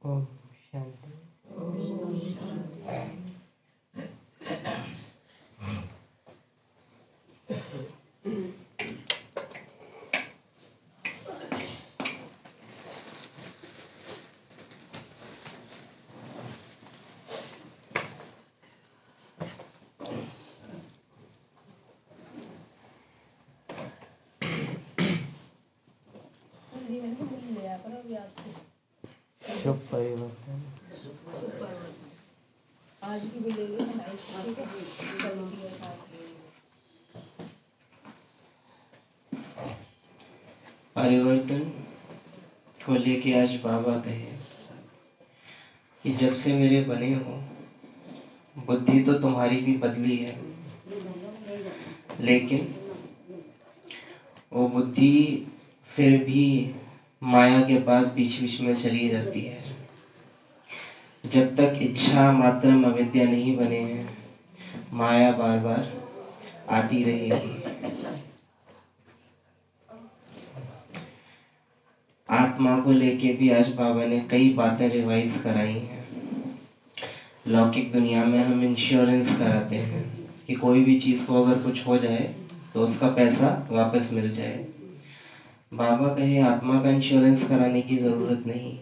ओम शांति। शुभ परिवर्तन आज की भी ले लो, ठीक है। परिवर्तन को लेके आज बाबा कहे कि जब से मेरे बने हो बुद्धि तो तुम्हारी भी बदली है, लेकिन वो बुद्धि फिर भी माया के पास बीच बीच में चली जाती है। जब तक इच्छा मात्र में अविद्या नहीं बने हैं, माया बार बार आती रहेगी। आत्मा को लेके भी आज बाबा ने कई बातें रिवाइज कराई हैं। लौकिक दुनिया में हम इंश्योरेंस कराते हैं कि कोई भी चीज़ को अगर कुछ हो जाए तो उसका पैसा वापस मिल जाए। बाबा कहे आत्मा का इंश्योरेंस कराने की ज़रूरत नहीं।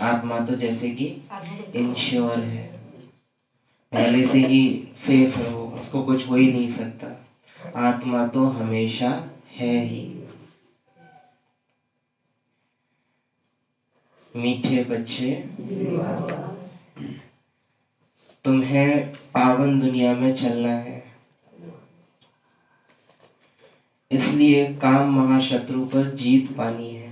आत्मा तो जैसे कि इंश्योर है, पहले से ही सेफ है, वो उसको कुछ हो ही नहीं सकता। आत्मा तो हमेशा है ही। मीठे बच्चे, तुम्हें पावन दुनिया में चलना है, इसलिए काम महाशत्रु पर जीत पानी है।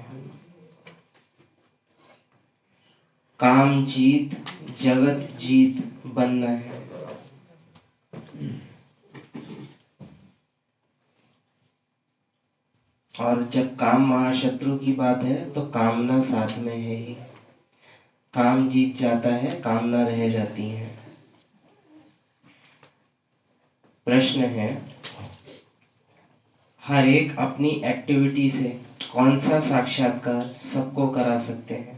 काम जीत जगत जीत बनना है। और जब काम महाशत्रु की बात है तो कामना साथ में है ही। काम जीत जाता है, कामना रह जाती है। प्रश्न है, हर एक अपनी एक्टिविटी से कौन सा साक्षात्कार सबको करा सकते हैं?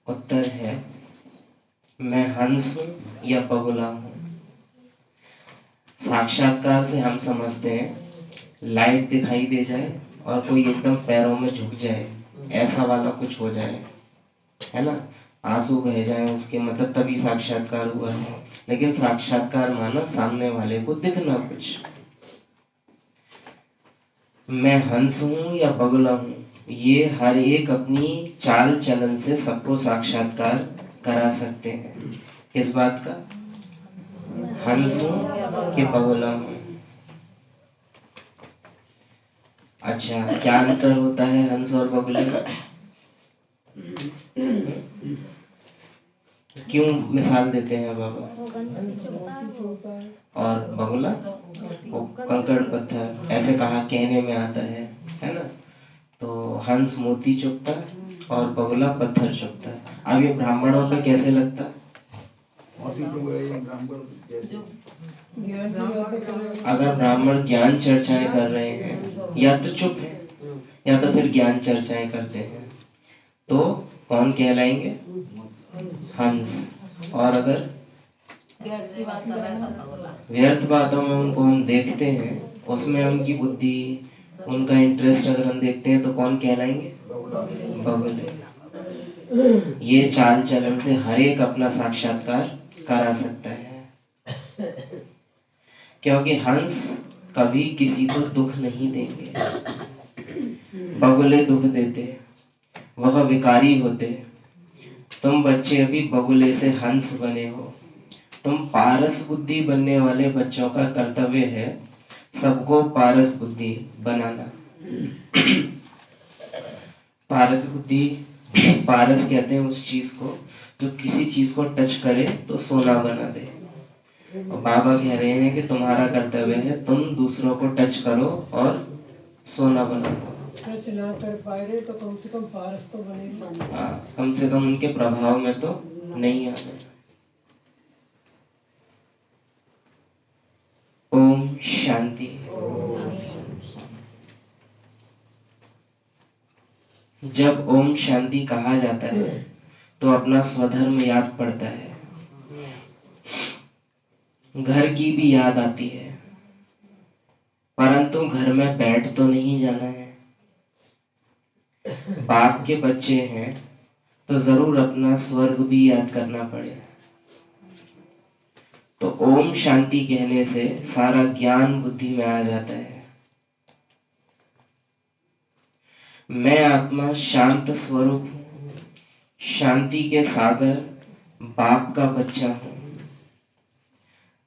उत्तर है, मैं हंस हूं या बगुला हूं। साक्षात्कार से हम समझते हैं लाइट दिखाई दे जाए और कोई एकदम पैरों में झुक जाए, ऐसा वाला कुछ हो जाए, है ना, आंसू बह जाए उसके, मतलब तभी साक्षात्कार हुआ है। लेकिन साक्षात्कार माना सामने वाले को दिखना कुछ। मैं हंस हूं या बगुला हूं, ये हर एक अपनी चाल चलन से सबको साक्षात्कार करा सकते हैं। किस बात का? हंस हूं कि बगुला हूं। अच्छा, क्या अंतर होता है हंस और बगुले में? क्यों मिसाल देते हैं बाबा? और बगुला वो कंकड़ पत्थर, ऐसे कहा कहने में आता है ना। तो हंस मोती चुगता और बगुला पत्थर चुगता। अब ये ब्राह्मणों पे कैसे लगता? अगर ब्राह्मण ज्ञान चर्चाएं कर रहे हैं, या तो चुप है या तो फिर ज्ञान चर्चाएं करते हैं, तो कौन कहलाएंगे? हंस। और अगर व्यर्थ बातों में उनको हम देखते हैं, उसमें उनकी बुद्धि, उनका इंटरेस्ट अगर हम देखते हैं, तो कौन कहलाएंगे? बगुले। ये चाल चलन से हर एक अपना साक्षात्कार करा सकता है, क्योंकि हंस कभी किसी को दुख नहीं देंगे। बगुले दुख देते, वह विकारी होते। तुम बच्चे अभी बगुले से हंस बने हो। तुम पारस बुद्धि बनने वाले बच्चों का कर्तव्य है सबको पारस बुद्धि बनाना। पारस बुद्धि, पारस कहते हैं उस चीज को जो किसी चीज को टच करे तो सोना बना दे। और बाबा कह रहे हैं कि तुम्हारा कर्तव्य है तुम दूसरों को टच करो और सोना बना दो। टच ना कर पाए रहे तो कम से कम पारस तो बने। हाँ, कम से कम उनके प्रभाव में तो नहीं आना। ओम शांति। जब ओम शांति कहा जाता है तो अपना स्वधर्म याद पड़ता है, घर की भी याद आती है, परंतु घर में बैठ तो नहीं जाना है। बाप के बच्चे हैं तो जरूर अपना स्वर्ग भी याद करना पड़े। तो ओम शांति कहने से सारा ज्ञान बुद्धि में आ जाता है। मैं आत्मा शांत स्वरूप हूँ, शांति के सागर, बाप का बच्चा हूँ।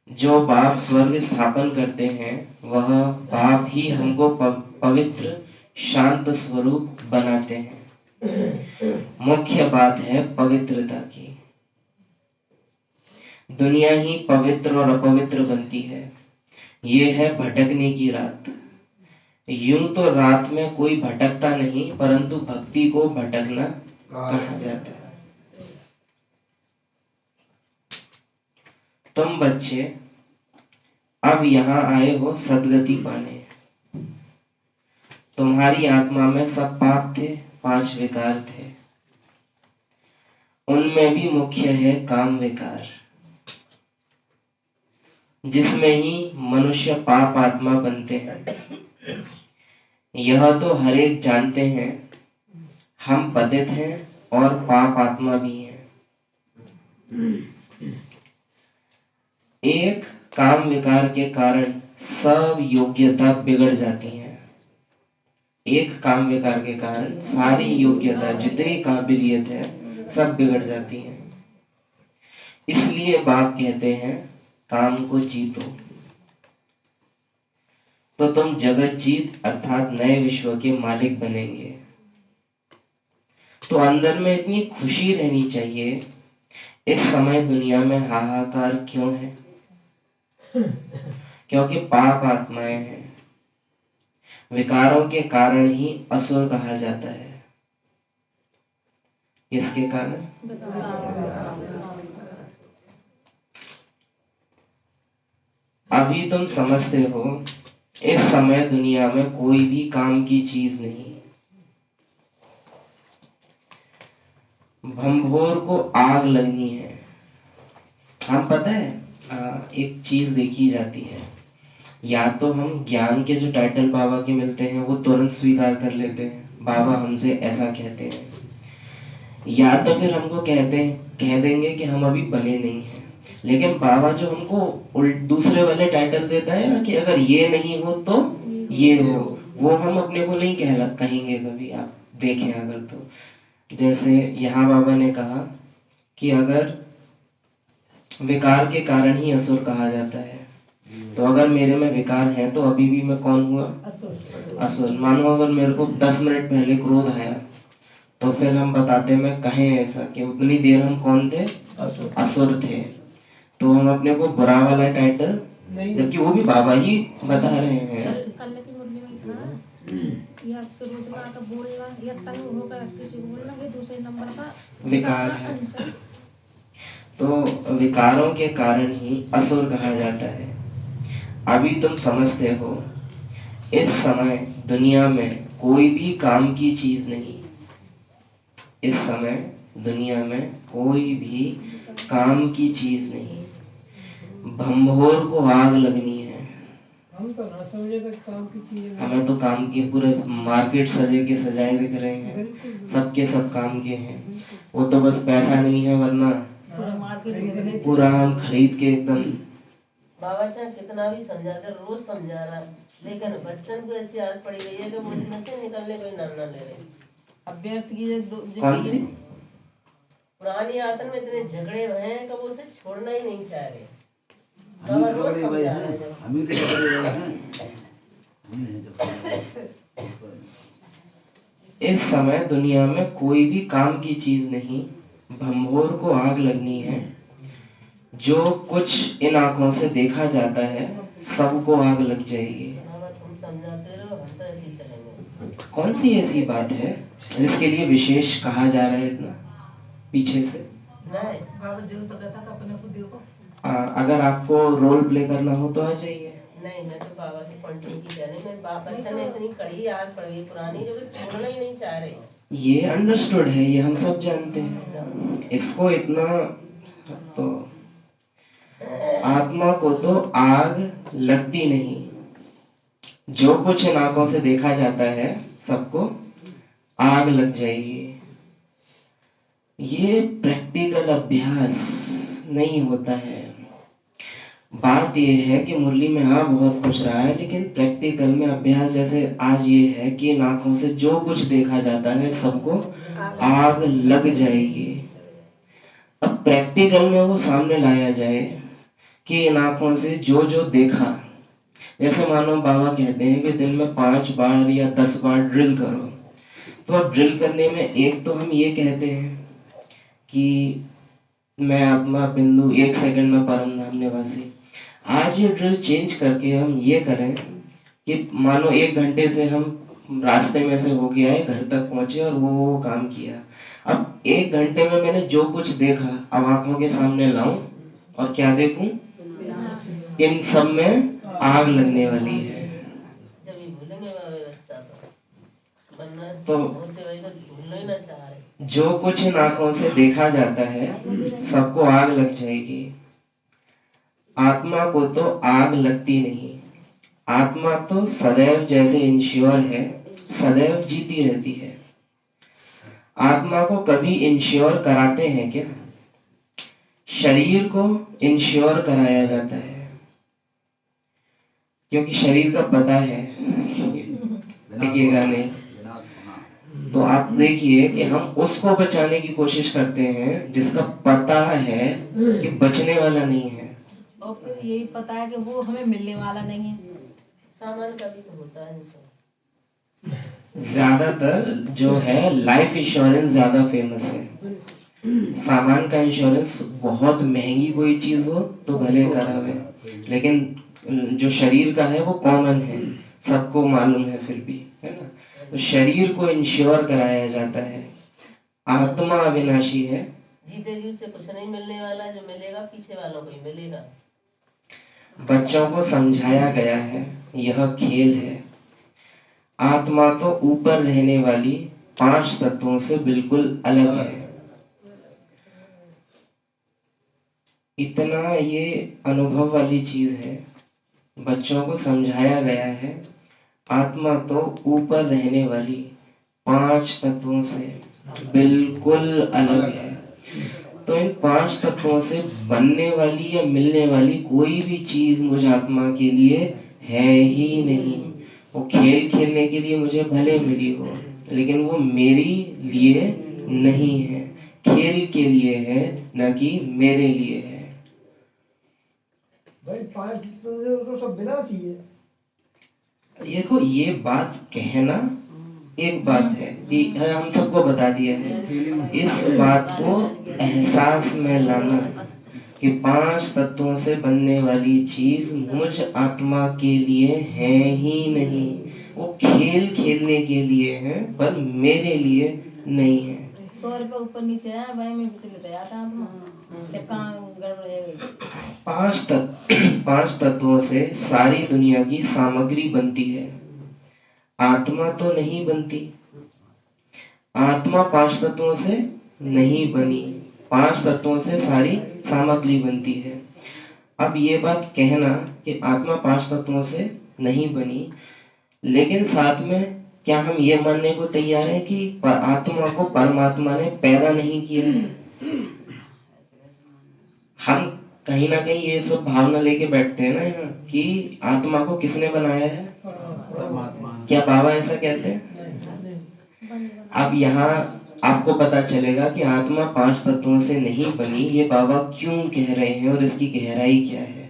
जो बाप स्वर्ग स्थापन करते हैं वह बाप ही हमको पवित्र शांत स्वरूप बनाते हैं। मुख्य बात है पवित्रता की। दुनिया ही पवित्र और अपवित्र बनती है। ये है भटकने की रात। यूं तो रात में कोई भटकता नहीं, परंतु भक्ति को भटकना कहा जाता है। तुम बच्चे अब यहाँ आए हो सदगति पाने। तुम्हारी आत्मा में सब पाप थे, 5 विकार थे। उनमें भी मुख्य है काम विकार, जिसमें ही मनुष्य पाप आत्मा बनते हैं। यह तो हर एक जानते हैं, हम पतित हैं और पाप आत्मा भी हैं। एक काम विकार के कारण सब योग्यता बिगड़ जाती है। एक काम विकार के कारण सारी योग्यता, जितनी काबिलियत है, सब बिगड़ जाती है। इसलिए बाप कहते हैं काम को जीतो। तो तुम जगत जीत अर्थात नए विश्व के मालिक बनेंगे। तो अंदर में इतनी खुशी रहनी चाहिए। इस समय दुनिया में हाहाकार क्यों है? क्योंकि पाप आत्माएं हैं। विकारों के कारण ही असुर कहा जाता है। किसके कारण? अभी तुम समझते हो इस समय दुनिया में कोई भी काम की चीज नहीं। भंभोर को आग लगनी है। हम पता है एक चीज देखी जाती है, या तो हम ज्ञान के जो टाइटल बाबा के मिलते हैं वो तुरंत स्वीकार कर लेते हैं, बाबा हमसे ऐसा कहते हैं, या तो फिर हमको कह देंगे कि हम अभी बने नहीं हैं। लेकिन बाबा जो हमको दूसरे वाले टाइटल देता है ना कि अगर ये नहीं हो तो ये हो, वो हम अपने को नहीं कहेंगे कभी। आप देखें अगर तो, जैसे यहाँ बाबा ने कहा कि अगर विकार के कारण ही असुर कहा जाता है, तो अगर मेरे में विकार है तो अभी भी मैं कौन हुआ? असुर। मानो अगर मेरे को 10 मिनट पहले क्रोध आया तो फिर हम बताते में कहें ऐसा कि उतनी देर हम कौन थे? असुर थे। तो हम अपने को बुरा वाला टाइटल, जबकि वो भी बाबा ही बता रहे हैं। या क्रोध में आकर बोलना या तंग होकर किसी को बोलना, ये दूसरे नंबर का विकार है। तो विकारों के कारण ही असुर कहा जाता है। अभी तुम समझते हो इस समय दुनिया में कोई भी काम की चीज नहीं। इस समय दुनिया में कोई भी काम की चीज नहीं। भंभोर को आग लगनी है। हम तो ना समझे तक काम की चीज। हमें तो काम के पूरे मार्केट सजे के सजाए दिख रहे हैं, सबके सब काम के हैं। वो तो बस पैसा नहीं है, वरना पूरा हम खरीद के एकदम। बाबा चाहे कितना भी समझा कर रोज समझा रहा, लेकिन बच्चन को ऐसी आदत पड़ी गई है कि वो इसमें से निकलने कोई नाम ना ले रहे। अभ्यर्थ की कौन सी पुरानी आदत में इतने झगड़े हुए हैं कि वो उसे छोड़ना ही नहीं चाह रहे। बाबा रोज समझा रहे हैं। इस समय दुनिया में कोई भी काम की चीज नहीं। भंभोर को आग लगनी है। जो कुछ इन आंखों से देखा जाता है सबको आग लग जाएगी। तुम समझाते रहो, हम तो ऐसे ही चलेंगे। कौन सी ऐसी बात है जिसके लिए विशेष कहा जा रहा है इतना पीछे से? नहीं बाबा जो तो कहता था अपने को देखो। अगर आपको रोल प्ले करना हो तो आ जाइए। नहीं, मैं तो बाबा की कंटिन्यू की जाने में बच्चा ने इतनी कड़ी याद पड़ गई पुरानी, जो कि छोड़ना ही नहीं चाह रहे। ये अंडरस्टूड है, ये हम सब जानते हैं। इसको इतना तो आत्मा को तो आग लगती नहीं। जो कुछ इन आंखों से देखा जाता है सबको आग लग जाएगी। ये प्रैक्टिकल अभ्यास नहीं होता है। बात ये है कि मुरली में हाँ बहुत कुछ रहा है, लेकिन प्रैक्टिकल में अभ्यास जैसे आज ये है कि इन आंखों से जो कुछ देखा जाता है सबको आग लग जाएगी। अब प्रैक्टिकल में वो सामने लाया जाए कि इन आंखों से जो जो देखा, जैसे मानो बाबा कहते हैं कि दिन में 5 बार या 10 बार ड्रिल करो, तो अब ड्रिल करने में एक तो हम ये कहते हैं कि मैं आत्मा बिंदु 1 सेकंड में परम धाम निवासी। आज ये ड्रिल चेंज करके हम ये करें कि मानो 1 घंटे से हम रास्ते में से होके आए, घर तक पहुंचे और वो काम किया। अब 1 घंटे में मैंने जो कुछ देखा अब आंखों के सामने लाऊं और क्या देखूं? इन सब में आग लगने वाली है। जब ये भूलेंगे बाबा बच्चा तो बनना तो होते वही तो भूलना ही ना चाह रहे। जो कुछ इन आंखों से देखा जाता है सबको आग लग जाएगी। आत्मा को तो आग लगती नहीं। आत्मा तो सदैव जैसे इंश्योर है, सदैव जीती रहती है। आत्मा को कभी इंश्योर कराते हैं क्या? शरीर को इंश्योर कराया जाता है, क्योंकि शरीर का पता है टिकेगा नहीं। तो आप देखिए कि हम उसको बचाने की कोशिश करते हैं जिसका पता है कि बचने वाला नहीं है। और फिर यही पता है कि वो हमें मिलने वाला नहीं है। सामान का भी तो होता है सब। ज्यादातर जो है लाइफ इंश्योरेंस ज्यादा फेमस है। सामान का इंश्योरेंस बहुत महंगी कोई चीज हो तो भले करावे, लेकिन जो शरीर का है वो कॉमन है, सबको मालूम है फिर भी, है ना। तो शरीर को इंश्योर कराया जाता है। आत्मा अविनाशी है। जीते जी उससे कुछ नहीं मिलने वाला, जो मिलेगा पीछे वालों को ही मिलेगा। बच्चों को समझाया गया है यह खेल है। आत्मा तो ऊपर रहने वाली 5 तत्वों से बिल्कुल अलग है। इतना ये अनुभव वाली चीज है। बच्चों को समझाया गया है आत्मा तो ऊपर रहने वाली 5 तत्वों से बिल्कुल अलग है। तो इन 5 तत्वों से बनने वाली या मिलने वाली कोई भी चीज मुझ आत्मा के लिए है ही नहीं। वो खेल खेलने के लिए मुझे भले मिली हो, लेकिन वो मेरी लिए नहीं है, खेल के लिए है, न कि मेरे लिए है। भाई 5 तो सब विनाशी है। देखो ये बात कहना एक बात है कि हम सबको बता दिया है, इस बात को एहसास में लाना कि 5 तत्वों से बनने वाली चीज मुझ आत्मा के लिए है ही नहीं। वो खेल खेलने के लिए है पर मेरे लिए नहीं है। 100 रुपये ऊपर नीचे है भाई, मैं विचलित है आता आत्मा से कहाँ गड़बड़ है। 5 तत्वों से सारी दुनिया की सामग्री बनती है, आत्मा तो नहीं बनती। आत्मा 5 तत्वों से नहीं बनी, 5 तत्वों से सारी सामग्री बनती है। अब ये बात कहना कि आत्मा 5 तत्वों से नहीं बनी, लेकिन साथ में क्या हम ये मानने को तैयार हैं कि आत्मा को परमात्मा ने पैदा नहीं किया है? हम कहीं ना कहीं ये सब भावना लेके बैठते हैं ना यहाँ कि आत्मा को किसने बनाया है? क्या बाबा ऐसा कहते हैं? अब यहाँ आपको पता चलेगा कि आत्मा 5 तत्वों से नहीं बनी, ये बाबा क्यों कह रहे हैं और इसकी गहराई क्या है।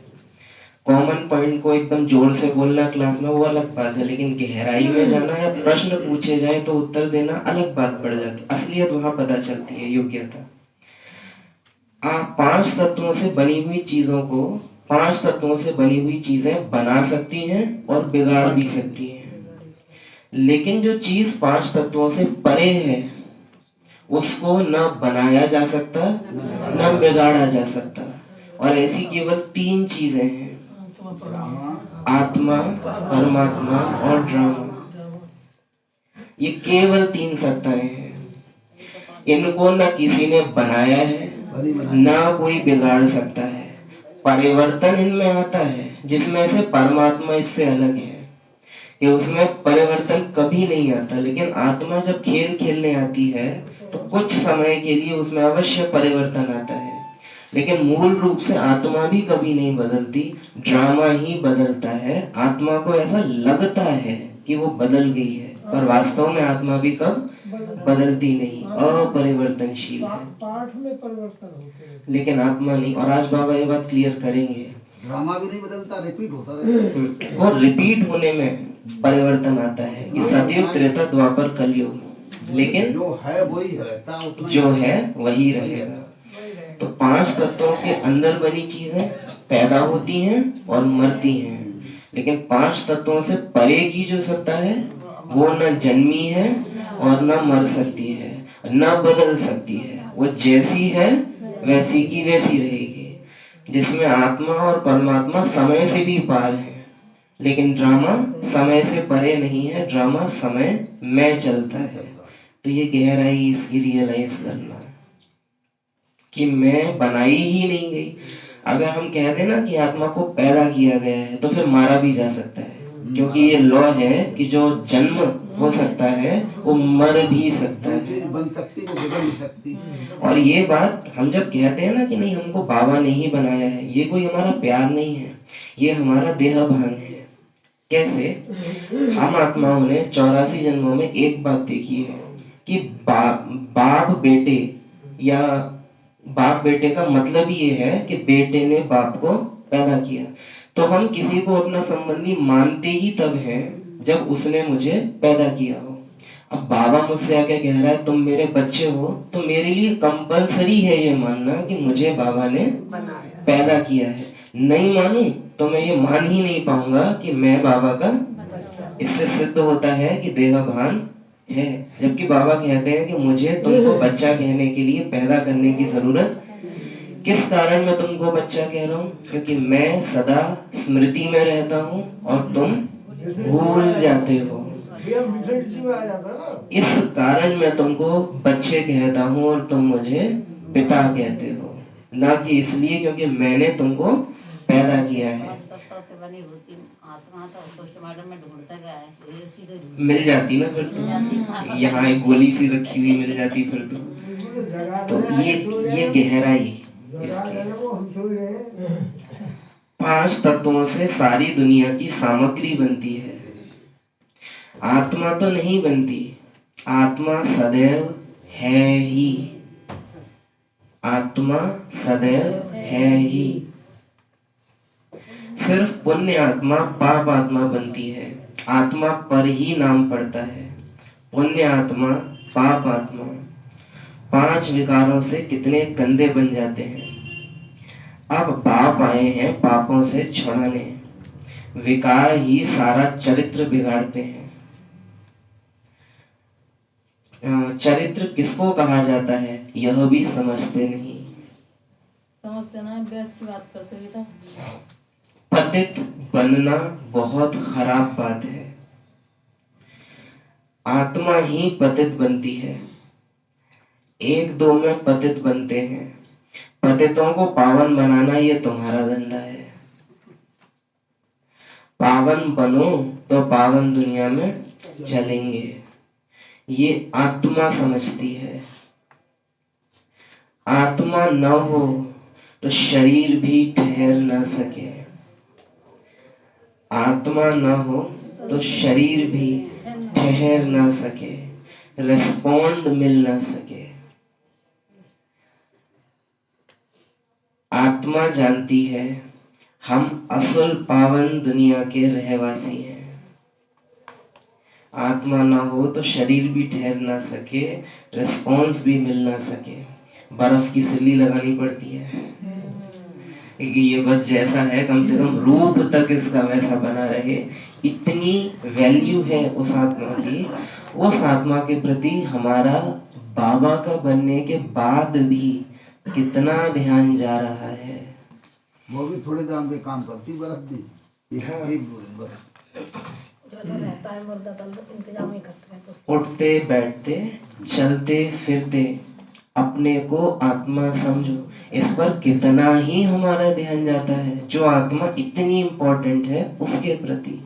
कॉमन पॉइंट को एकदम जोर से बोलना क्लास में वो अलग बात है, लेकिन गहराई में जाना या प्रश्न पूछे जाए तो उत्तर देना अलग बात पड़ जाती है। असलियत वहां पता चलती है, योग्यता। आप 5 तत्वों से बनी हुई चीजों को 5 तत्वों से बनी हुई चीजें बना सकती हैं और बिगाड़ भी सकती हैं, लेकिन जो चीज 5 तत्वों से परे है उसको न बनाया जा सकता न बिगाड़ा जा सकता। और ऐसी केवल 3 चीजें हैं, आत्मा, परमात्मा और ड्रामा। ये केवल 3 सत्ताएं हैं। इनको ना किसी ने बनाया है, ना कोई बिगाड़ सकता है। परिवर्तन इनमें आता है जिसमें से परमात्मा इससे अलग है कि उसमें परिवर्तन कभी नहीं आता। लेकिन आत्मा जब खेल खेलने आती है तो कुछ समय के लिए उसमें अवश्य परिवर्तन आता है, लेकिन मूल रूप से आत्मा भी कभी नहीं बदलती, ड्रामा ही बदलता है। आत्मा को ऐसा लगता है कि वो बदल गई है, पर वास्तव में आत्मा भी कब बदलती नहीं, अपरिवर्तनशील है। पाठ में परिवर्तन होते हैं लेकिन आत्मा नहीं। और आज बाबा ये बात क्लियर करेंगे, ड्रामा भी नहीं बदलता, रिपीट होता रहता है। और रिपीट होने में परिवर्तन आता है कि सतयुग, त्रेता, द्वापर, कलयुग, लेकिन जो है वही रहता, उतना जो है वही रहेगा। तो 5 तत्वों के अंदर बनी चीजें पैदा होती हैं और मरती हैं, लेकिन 5 तत्वों से परे की जो सत्ता है वो न जन्मी है और न मर सकती है, न बदल सकती है। वो जैसी है वैसी की वैसी रहेगी, जिसमें आत्मा और परमात्मा समय से भी पार है। लेकिन ड्रामा समय से परे नहीं है, ड्रामा समय में चलता है। तो ये गहराई इसकी रियलाइज करना कि मैं बनाई ही नहीं गई। अगर हम कह दें ना कि आत्मा को पैदा किया गया है तो फिर मारा भी जा सकता है, क्योंकि ये लॉ है कि जो जन्म हो सकता है वो मर भी सकता है। बन सकती, वो बिगड़ नहीं सकती। और ये बात हम जब कहते हैं ना कि नहीं हमको बाबा ने ही बनाया है, ये कोई हमारा प्यार नहीं है, ये हमारा देहभान है। कैसे? हम आत्माओं ने 84 जन्मों में एक बात देखी है कि बाप बेटे, या बाप बेटे का मतलब ये है कि बेटे ने बाप को पैदा किया। तो हम किसी को अपना संबंधी मानते ही तब हैं जब उसने मुझे पैदा किया हो। अब बाबा मुझसे आके कह रहा है तुम मेरे बच्चे हो, तो मेरे लिए कंपलसरी है ये मानना कि मुझे बाबा ने पैदा किया है। नहीं मानूं तो मैं ये मान ही नहीं पाऊंगा कि मैं बाबा का। इससे सिद्ध होता है कि देहभान है। जबकि बाबा कहते हैं कि मुझे तुमको बच्चा कहने के लिए पैदा करने की जरूरत, किस कारण मैं तुमको बच्चा कह रहा हूँ? क्योंकि मैं सदा स्मृति में रहता हूँ और तुम भूल जाते हो। इस कारण मैं तुमको बच्चे कहता हूँ और तुम मुझे पिता कहते हो, ना कि इसलिए क्योंकि मैंने तुमको पैदा किया है। मिल जाती ना फिर तो, यहाँ एक गोली सी रखी हुई मिल जाती फिर तो ये गहराई इसकी। 5 तत्वों से सारी दुनिया की सामग्री बनती है, आत्मा तो नहीं बनती। आत्मा सदैव है ही, आत्मा सदैव है ही। सिर्फ पुण्य आत्मा पाप आत्मा बनती है, आत्मा पर ही नाम पड़ता है। पुण्य आत्मा, पाप आत्मा, 5 विकारों से कितने गंदे बन जाते हैं। अब बाप आए हैं पापों से छुड़ाने, विकार ही सारा चरित्र बिगाड़ते हैं। चरित्र किसको कहा जाता है यह भी समझते नहीं। समझते ना, बैठ की बात करते बेटा। पतित बनना बहुत खराब बात है। आत्मा ही पतित बनती है, 1-2 में पतित बनते हैं। पतितों को पावन बनाना ये तुम्हारा धंधा है। पावन बनो तो पावन दुनिया में चलेंगे, ये आत्मा समझती है। आत्मा न हो तो शरीर भी ठहर ना सके, आत्मा न हो तो शरीर भी ठहर ना सके, रिस्पॉन्ड मिल ना सके। आत्मा जानती है हम असल पावन दुनिया के रहवासी हैं। आत्मा ना हो तो शरीर भी ठहर ना सके, रिस्पॉन्स भी मिल ना सके। बर्फ की सिल्ली लगानी पड़ती है कि ये बस जैसा है कम से कम रूप तक इसका वैसा बना रहे। इतनी वैल्यू है उस आत्मा की। उस आत्मा के प्रति हमारा बाबा का बनने के बाद भी कितना ध्यान जा रहा है। वो भी थोड़े दाम के काम करती, बर्फ भी हाँ। एक 2 दिन बर्फ। टाइम और दल इंतजाम ही करते हैं तो उठते बैठते चलते फिरते अपने को आत्मा समझो, इस पर कितना ही हमारा ध्यान जाता है, जो आत्मा इतनी इम्पोर्टेंट है उसके प्रति।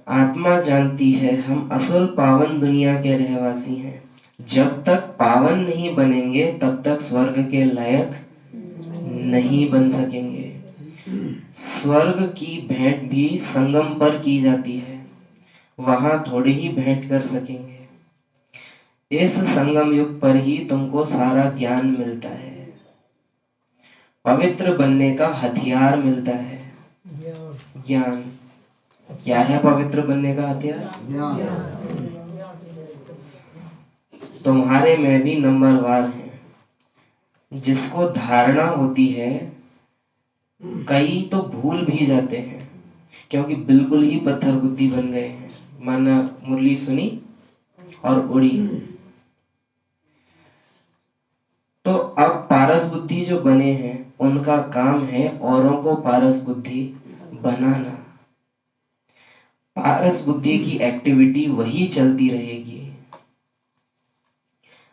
आत्मा जानती है हम असल पावन दुनिया के रहवासी हैं। जब तक पावन नहीं बनेंगे तब तक स्वर्ग के लायक नहीं बन सकेंगे। स्वर्ग की भेंट भी संगम पर की जाती है, वहां थोड़ी ही भेंट कर सकेंगे। इस संगम युग पर ही तुमको सारा ज्ञान मिलता है, पवित्र बनने का हथियार मिलता है, ज्ञान। क्या है पवित्र बनने का हथियार? तुम्हारे में भी नंबरवार है, जिसको धारणा होती है, कई तो भूल भी जाते हैं क्योंकि बिल्कुल ही पत्थर बुद्धि बन गए हैं। माना मुरली सुनी और उड़ी। तो अब पारस बुद्धि जो बने हैं उनका काम है औरों को पारस बुद्धि बनाना। पारस बुद्धि की एक्टिविटी वही चलती रहेगी।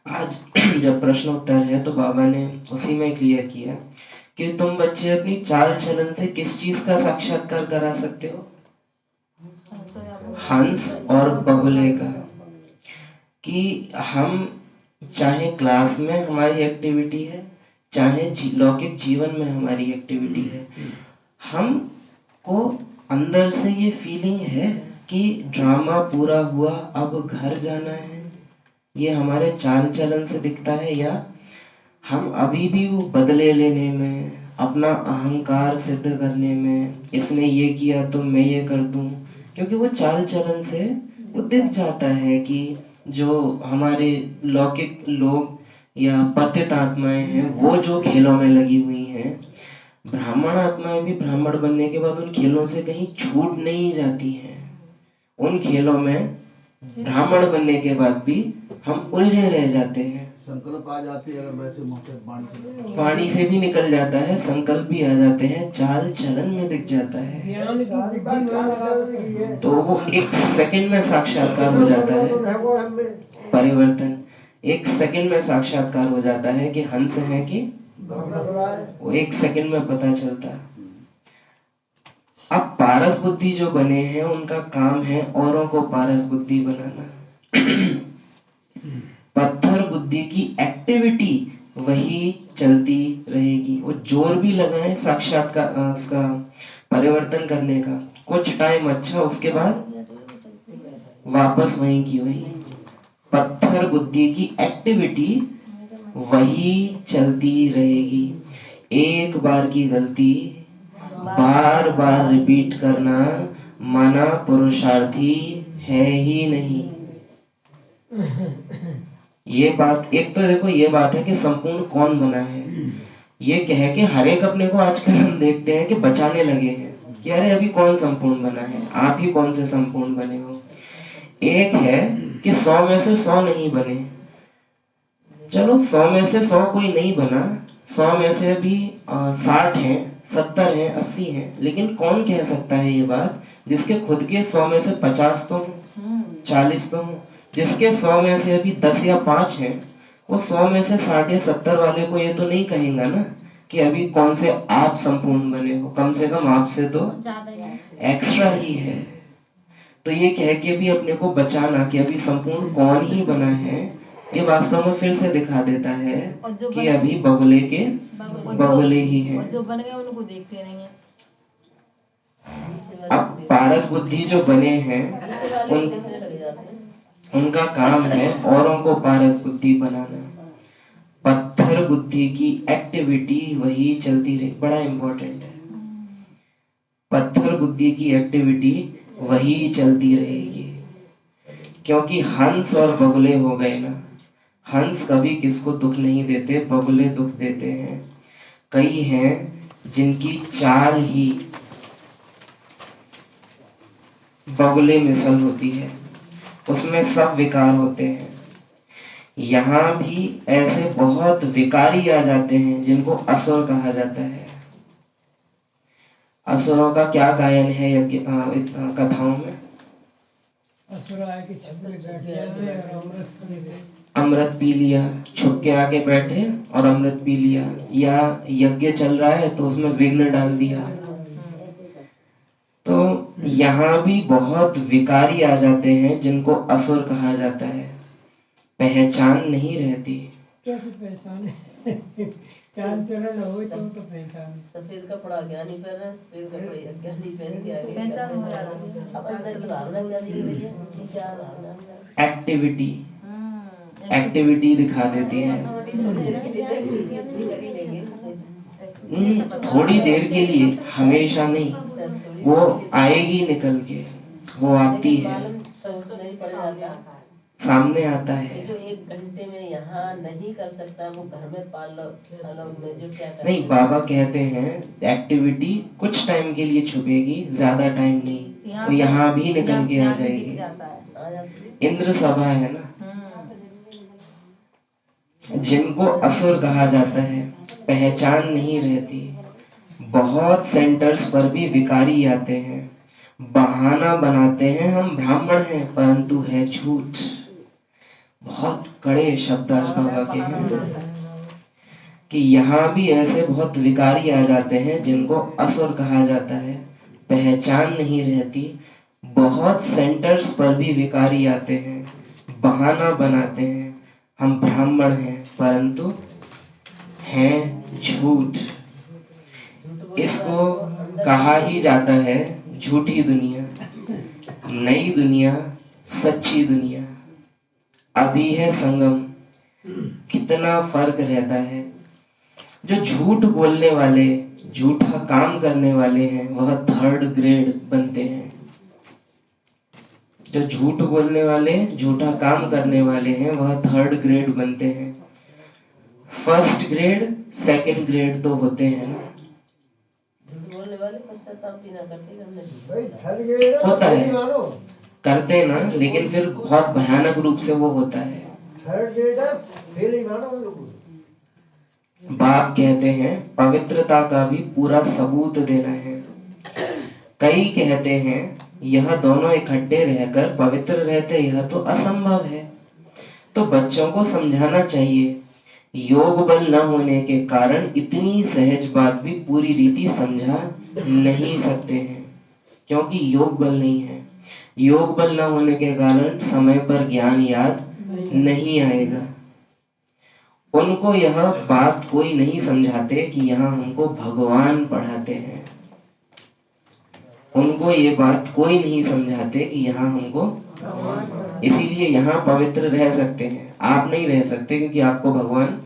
आज जब प्रश्नोत्तर है तो बाबा ने उसी में क्लियर किया कि तुम बच्चे अपनी चाल चलन से किस चीज का साक्षात्कार करा सकते हो? हंस और बगुले का। कि हम चाहे क्लास में हमारी एक्टिविटी है, चाहे लौकिक जीवन में हमारी एक्टिविटी है, हमको अंदर से ये फीलिंग है कि ड्रामा पूरा हुआ, अब घर जाना है। ये हमारे चाल चलन से दिखता है, या हम अभी भी वो बदले लेने में, अपना अहंकार सिद्ध करने में, इसने ये किया तो मैं ये कर दूं, क्योंकि वो चाल चलन से वो दिख जाता है कि जो हमारे लौकिक लोग या पतित आत्माएं हैं वो जो खेलों में लगी हुई हैं, ब्राह्मण आत्माएं भी ब्राह्मण बनने के बाद उन खेलों से कहीं छूट नहीं जाती हैं। उन खेलों में ब्राह्मण बनने के बाद भी हम उलझे रह जाते हैं। संकल्प आ जाती है, अगर वैसे मौके वाणी से भी निकल जाता है, संकल्प भी आ जाते हैं, चाल चलन में दिख जाता है। ज्ञान की बुद्धि में लगाने की है। तो वो एक सेकंड में साक्षात्कार हो जाता है, परिवर्तन एक सेकंड में साक्षात्कार हो जाता है कि हंस है कि वो एक सेकंड में पता चलता है। अब पारस बुद्धि जो बने हैं उनका काम है औरों को पारस बुद्धि बनाना। पत्थर बुद्धि की एक्टिविटी वही चलती रहेगी। वो जोर भी लगाए साक्षात्कार उसका परिवर्तन करने का, कुछ टाइम अच्छा, उसके बाद वापस वहीं की वहीं। पत्थर बुद्धि की एक्टिविटी वही चलती रहेगी। एक बार की गलती बार बार रिपीट करना माना पुरुषार्थी है ही नहीं। ये बात, एक तो देखो ये बात है कि संपूर्ण कौन बना है। ये कह के हर एक अपने को आजकल हम देखते हैं कि बचाने लगे हैं कि अरे अभी कौन संपूर्ण बना है, आप ही कौन से संपूर्ण बने हो। एक है कि 100 में से 100 नहीं बने। चलो 100 में से 100 कोई नहीं बना, 100 में से भी 60 हैं, 70 हैं, 80 हैं, लेकिन कौन कह सकता है ये बात जिसके खुद के 100 में से 50 तो हो, 40 तो हो, जिसके 100 में से अभी 10 या 5 हैं, वो 100 में से 60 या 70 वाले को ये तो नहीं कहेगा ना कि अभी कौन से आप संपूर्ण बने हो। कम से कम आपसे तो एक्स्ट्रा ही है। तो ये कह के भी अपने को बचाना कि अभी संपूर्ण कौन ही बना है, ये वास्तव में फिर से दिखा देता है कि अभी बगुले के बगुले ही हैं। और जो बन गए उनको देखते नहीं है। अब पारस बुद्धि जो बने हैं उनका काम है औरों को पारस बुद्धि बनाना। पत्थर बुद्धि की एक्टिविटी वही चलती रहे, बड़ा इंपॉर्टेंट है। पत्थर बुद्धि की एक्टिविटी वही चलती रहेगी, क्योंकि हंस और बगुले हो गए ना। हंस कभी किसको दुख नहीं देते, बगुले दुख देते हैं। कई हैं जिनकी चाल ही बगुले मिसल होती है, उसमें सब विकार होते हैं। यहाँ भी ऐसे बहुत विकारी आ जाते हैं जिनको असुर कहा जाता है। असुरों का क्या गायन है यज्ञ कथाओं में? असुर आए कि छुप में बैठ जाए और अमृत से लेते। अमृत पी लिया, छुप के आके बैठे और अमृत पी लिया, या यज्ञ चल रहा है तो उसमें विघ्न डाल दिया। तो यहाँ भी बहुत विकारी आ जाते हैं जिनको असुर कहा जाता है। पहचान नहीं रहती। कैसे पहचाने? चांद चरण हो तो पहचान। सफेद कपड़ा ज्ञानी पहन रहा है, सफेद कपड़े अज्ञानी पहन के आगे पहचान हो जाती है। अब अंदर की भावना क्या दिख रही है, उसकी क्या भावना है? एक्टिविटी दिखा देती है। थोड़ी देर के लिए, हमेशा नहीं। वो आएगी निकल के, वो आती है, नहीं पड़ जाता, सामने आता है। जो 1 घंटे में यहाँ नहीं कर सकता वो घर में पार्लर में जो क्या नहीं, बाबा कहते हैं एक्टिविटी कुछ टाइम के लिए छुपेगी, ज्यादा टाइम नहीं, वो यहाँ भी निकल के आ जाएगी। इंद्र सभा है ना, जिनको असुर कहा जाता है, पहचान नहीं रहती। बहुत सेंटर्स पर भी विकारी आते हैं, बहाना बनाते हैं हम ब्राह्मण हैं, परंतु है झूठ। बहुत कड़े शब्द आज बाबा के हैं कि यहाँ भी ऐसे बहुत विकारी आ जाते हैं जिनको असुर कहा जाता है, पहचान नहीं रहती। बहुत सेंटर्स पर भी विकारी आते हैं, बहाना बनाते हैं हम ब्राह्मण हैं, परंतु हैं झूठ। इसको कहा ही जाता है झूठी दुनिया, नई दुनिया, सच्ची दुनिया। अभी है संगम। कितना फर्क रहता है। जो झूठ बोलने वाले, झूठा काम करने वाले हैं, वह 3rd ग्रेड बनते हैं। जो झूठ बोलने वाले, झूठा काम करने वाले हैं, वह 3rd ग्रेड बनते हैं। 1st ग्रेड, 2nd ग्रेड तो होते हैं ना। बोलने वाले पश्चाताप भी ना करते होता है, करते ना, लेकिन फिर बहुत भयानक रूप से वो होता है। बाप कहते हैं पवित्रता का भी पूरा सबूत देना है। कई कहते हैं यह दोनों इकट्ठे रहकर पवित्र रहते, यह तो असंभव है। तो बच्चों को समझाना चाहिए, योग बल न होने के कारण इतनी सहज बात भी पूरी रीति समझा नहीं सकते हैं, क्योंकि योग बल नहीं है। योग बल न होने के कारण समय पर ज्ञान याद नहीं आएगा। उनको यह बात कोई नहीं समझाते कि यहाँ हमको भगवान पढ़ाते हैं। उनको ये बात कोई नहीं समझाते कि यहाँ हमको, इसीलिए यहाँ पवित्र रह सकते हैं, आप नहीं रह सकते क्योंकि आपको भगवान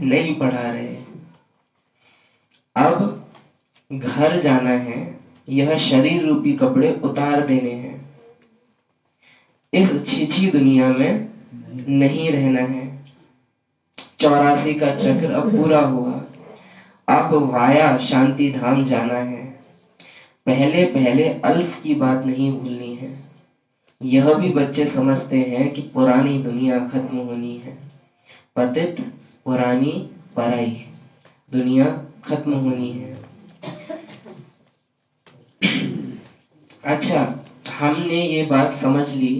नहीं पढ़ा रहे। अब घर जाना है, यह शरीर रूपी कपड़े उतार देने हैं। इस छीछी दुनिया में नहीं रहना है। 84 का चक्र अब पूरा हुआ। अब वाया शांति धाम जाना है। पहले पहले अल्फ की बात नहीं भूलनी है। यह भी बच्चे समझते हैं कि पुरानी दुनिया खत्म होनी है। पतित पुरानी पराई दुनिया खत्म होनी है। अच्छा, हमने ये बात समझ ली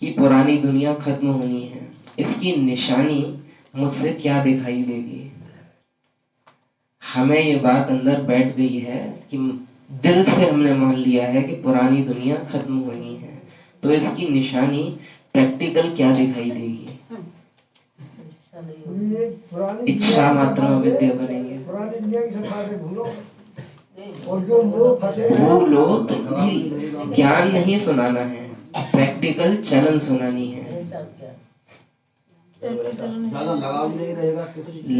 कि पुरानी दुनिया खत्म होनी है। इसकी निशानी मुझसे क्या दिखाई देगी? हमें ये बात अंदर बैठ गई है कि दिल से हमने मान लिया है कि पुरानी दुनिया खत्म होनी है, तो इसकी निशानी प्रैक्टिकल क्या दिखाई देगी? इच्छा मात्र विद्या बनेंगे। भूलो तो ज्ञान नहीं सुनाना है, प्रैक्टिकल चलन सुनानी है। ज्यादा लगाव नहीं रहेगा,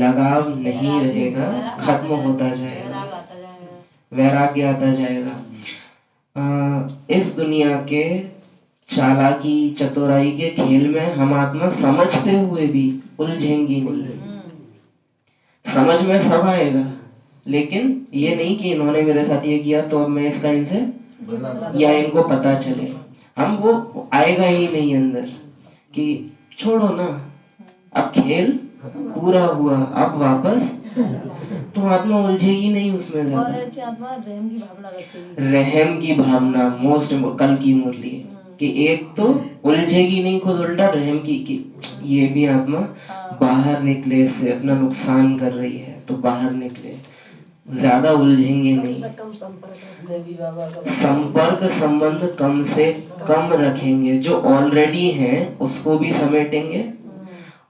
लगाव नहीं रहेगा, खत्म होता जाएगा, वैराग्य आता जाएगा। इस दुनिया के चालाकी चतुराई के खेल में हम आत्मा समझते हुए भी उलझेंगी नहीं। समझ में सब आएगा, लेकिन ये नहीं कि इन्होंने मेरे साथ ये किया तो अब मैं इसका इनसे, या इनको पता चले। हम वो आएगा ही नहीं अंदर कि छोड़ो ना, अब खेल पूरा हुआ, अब वापस तो आत्मा उलझेगी नहीं उसमें और ज्यादा। ऐसी आत्मा रहम की भावना रखेगी। रहम की भावना मोस्ट कल की मुरली कि एक तो उलझेगी नहीं, खुद उल्टा रहम की कि ये भी आत्मा बाहर निकले, इससे अपना नुकसान कर रही है तो बाहर निकले, ज्यादा उलझेंगे नहीं। देवी बाबा का संपर्क संबंध कम से कम रखेंगे, जो ऑलरेडी हैं उसको भी समेटेंगे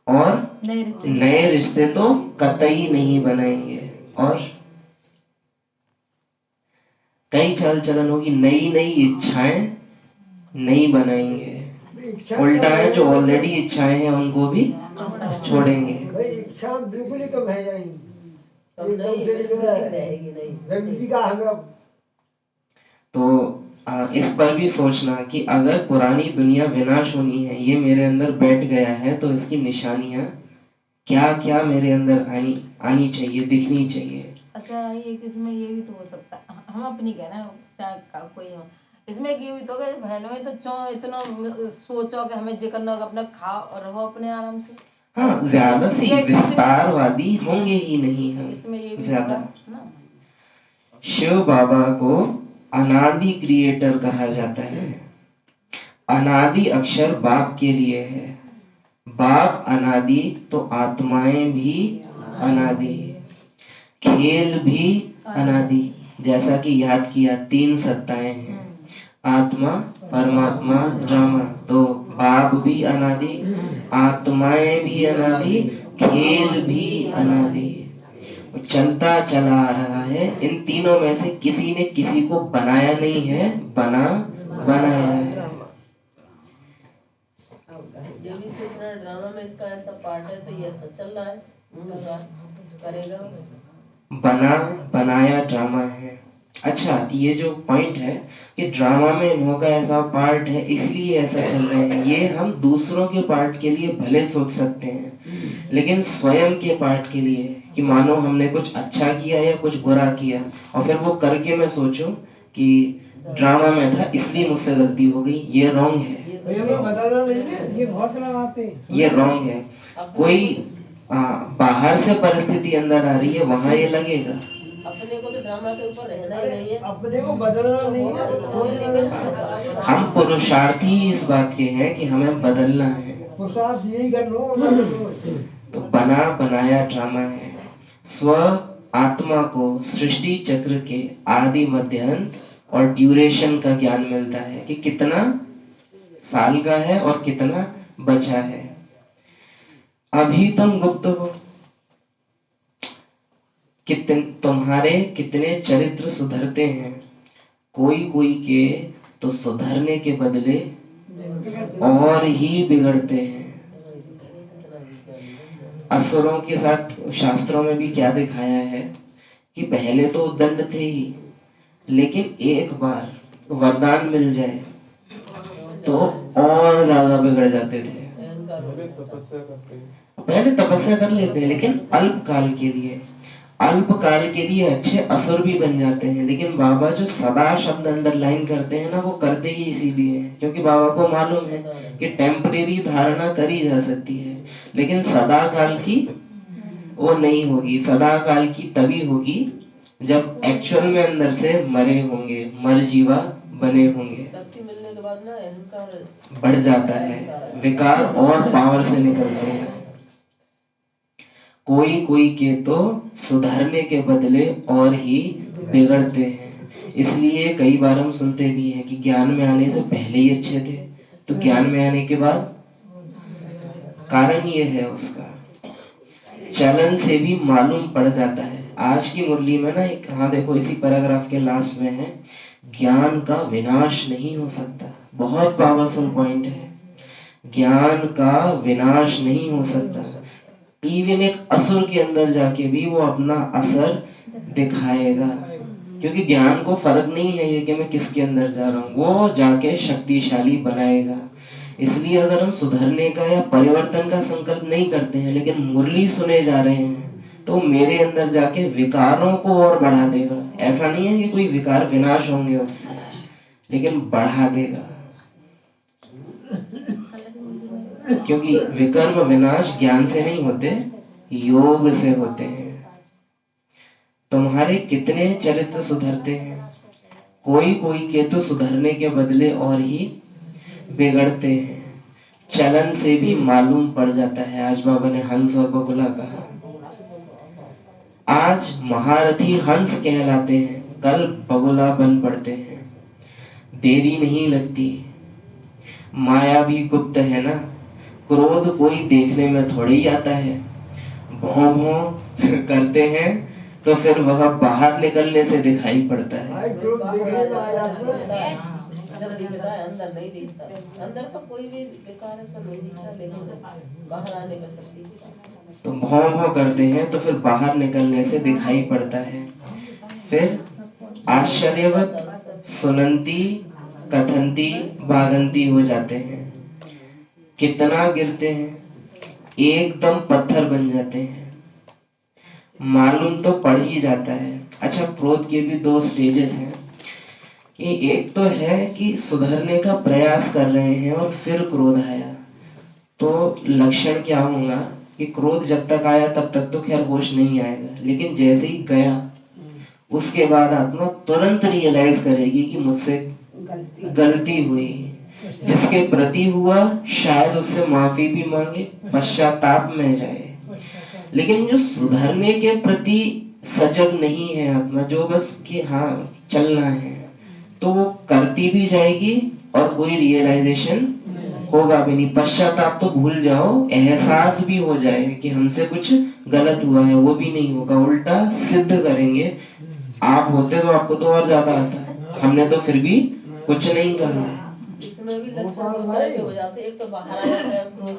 और नए रिश्ते तो कतई नहीं बनाएंगे। और कई चाल चलन होगी, नई नई इच्छाएं नहीं बनाएंगे, उल्टा है जो ऑलरेडी इच्छाएं हैं उनको भी छोड़ेंगे। भाई इच्छा बिल्कुल ही कम है जाएंगी, कम नहीं, बिल्कुल नहीं रहेगी नहीं। गंदगी का हमें अब तो इस पर भी सोचना कि अगर पुरानी दुनिया विनाश होनी है, ये मेरे अंदर बैठ गया है, तो इसकी निशानियां क्या क्या मेरे अंदर आनी चाहिए, दिखनी चाहिए। अच्छा एक इसमें ये भी तो हो सकता है, हम अपनी कहना चाहे कोई हो, इसमें ये भी तो होगा बहनों में तो चो इतना सोचो कि हमें जे करना होगा अपना खाओ और रहो अपने आराम से। हाँ, ज्यादा सी विस्तारवादी होंगे ही नहीं हम इसमें ये भी ज्यादा। ना शिव बाबा को अनादि क्रिएटर कहा जाता है। अनादि अक्षर बाप के लिए है, बाप अनादि तो आत्माएं भी अनादि, खेल भी अनादि। जैसा कि याद किया 3 सत्ताएं हैं, आत्मा, परमात्मा, रामा। तो बाप भी अनादि, आत्माएं भी अनादि, खेल भी अनादि। चलता चला आ रहा है। इन तीनों में से किसी ने किसी को बनाया नहीं है, बनाया है। जो भी सोच रहा है ड्रामा में इसका ऐसा पार्ट है तो ये ऐसा चल रहा है, करेगा। बनाया ड्रामा है। अच्छा, ये जो पॉइंट है कि ड्रामा में इन्हों का ऐसा पार्ट है इसलिए ऐसा चल रहे हैं, ये हम दूसरों के पार्ट के लिए भले सोच सकते हैं, लेकिन स्वयं के पार्ट के लिए कि मानो हमने कुछ अच्छा किया या कुछ बुरा किया और फिर वो करके मैं सोचूं कि ड्रामा में था इसलिए मुझसे गलती हो गई, ये रॉन्ग है। बदलना नहीं है, ये बहुत लगाते हैं, ये रॉन्ग है। कोई बाहर से परिस्थिति अंदर आ रही है, वहां ये लगेगा। अपने को तो ड्रामा के ऊपर रहना ही नहीं है, अपने को बदलना नहीं है। लेकिन हम पुरुषार्थी इस बात के हैं कि हमें बदलना है, पुरुषार्थ यही कर लो। तो बनाया ड्रामा है। स्व आत्मा को सृष्टि चक्र के आदि मध्य अंत और ड्यूरेशन का ज्ञान मिलता है कि कितना साल का है और कितना बचा है। अभी तुम गुप्त हो, तुम्हारे कितने चरित्र सुधरते हैं, कोई के तो सुधरने के बदले और ही बिगड़ते हैं। असुरों के साथ शास्त्रों में भी क्या दिखाया है कि पहले तो दंड थे ही, लेकिन एक बार वरदान मिल जाए तो और ज्यादा बिगड़ जाते थे। पहले तपस्या कर लेते हैं, लेकिन अल्पकाल के लिए अच्छे असुर भी बन जाते हैं। लेकिन बाबा जो सदा शब्द अंडरलाइन करते हैं ना, वो करते ही इसीलिए हैं क्योंकि बाबा को मालूम है कि टेम्परेरी धारणा करी जा सकती है, लेकिन सदा काल की वो नहीं होगी। सदा काल की तभी होगी जब एक्चुअल में अंदर से मरे होंगे, मरजीवा बने होंगे। शक्ति मिलने के बाद ना अहंकार बढ़ जाता है, विकार और पावर से निकलते हैं। कोई के तो सुधरने के बदले और ही बिगड़ते हैं। इसलिए कई बार हम सुनते भी हैं कि ज्ञान में आने से पहले ही अच्छे थे, तो ज्ञान में आने के बाद कारण ये है उसका चलन से भी मालूम पड़ जाता है। आज की मुरली में ना एक, हाँ देखो इसी पैराग्राफ के लास्ट में है, ज्ञान का विनाश नहीं हो सकता। बहुत पावरफुल पॉइंट है, ज्ञान का विनाश नहीं हो सकता। इवन एक असुर के अंदर जाके भी वो अपना असर दिखाएगा, क्योंकि ज्ञान को फर्क नहीं है ये कि मैं किसके अंदर जा रहा हूँ, वो जाके शक्तिशाली बनाएगा। इसलिए अगर हम सुधरने का या परिवर्तन का संकल्प नहीं करते हैं लेकिन मुरली सुने जा रहे हैं, तो मेरे अंदर जाके विकारों को और बढ़ा देगा। ऐसा नहीं है कि कोई विकार विनाश होंगे उससे, लेकिन बढ़ा देगा, क्योंकि विकर्म विनाश ज्ञान से नहीं होते, योग से होते हैं। तुम्हारे कितने चरित्र सुधरते हैं, कोई कोई के तो सुधरने के बदले और ही बिगड़ते हैं। चलन से भी मालूम पड़ जाता है। आज बाबा ने हंस और बगुला कहा। आज महारथी हंस कहलाते हैं, कल बगुला बन पड़ते हैं। देरी नहीं लगती, माया भी गुप्त है ना, क्रोध कोई देखने में थोड़ी ही आता है। भौं भौं करते हैं तो फिर वह बाहर निकलने से दिखाई पड़ता है। जब दिखता है अंदर नहीं दिखता। अंदर तो कोई भी बेकार ऐसा नहीं दिखता, लेकिन बाहर आने में सब दिखता है। तो भौं भौं करते हैं तो फिर बाहर निकलने से दिखाई पड़ता है। फिर आश्चर्यवत सुनंती कथंती भागंती हो जाते हैं। कितना गिरते हैं, एकदम पत्थर बन जाते हैं। मालूम तो पड़ ही जाता है। अच्छा, क्रोध के भी दो स्टेजेस हैं कि एक तो है कि सुधरने का प्रयास कर रहे हैं और फिर क्रोध आया, तो लक्षण क्या होगा कि क्रोध जब तक आया तब तक तो खैर होश नहीं आएगा, लेकिन जैसे ही गया उसके बाद आत्मा तुरंत रियलाइज करेगी कि मुझसे गलती हुई। जिसके प्रति हुआ शायद उससे माफी भी मांगे, पश्चाताप में जाए। लेकिन जो सुधरने के प्रति सजग नहीं है आत्मा, जो बस कि हाँ चलना है, तो वो करती भी जाएगी और कोई रियलाइजेशन होगा भी नहीं। पश्चाताप तो भूल जाओ, एहसास भी हो जाए कि हमसे कुछ गलत हुआ है, वो भी नहीं होगा। उल्टा सिद्ध करेंगे, आप होते तो आपको तो और ज्यादा आता है, हमने तो फिर भी कुछ नहीं कहा। इसमें भी लक्षण दो तरह के हो जाते हैं। एक तो बाहर आ जाता है क्रोध,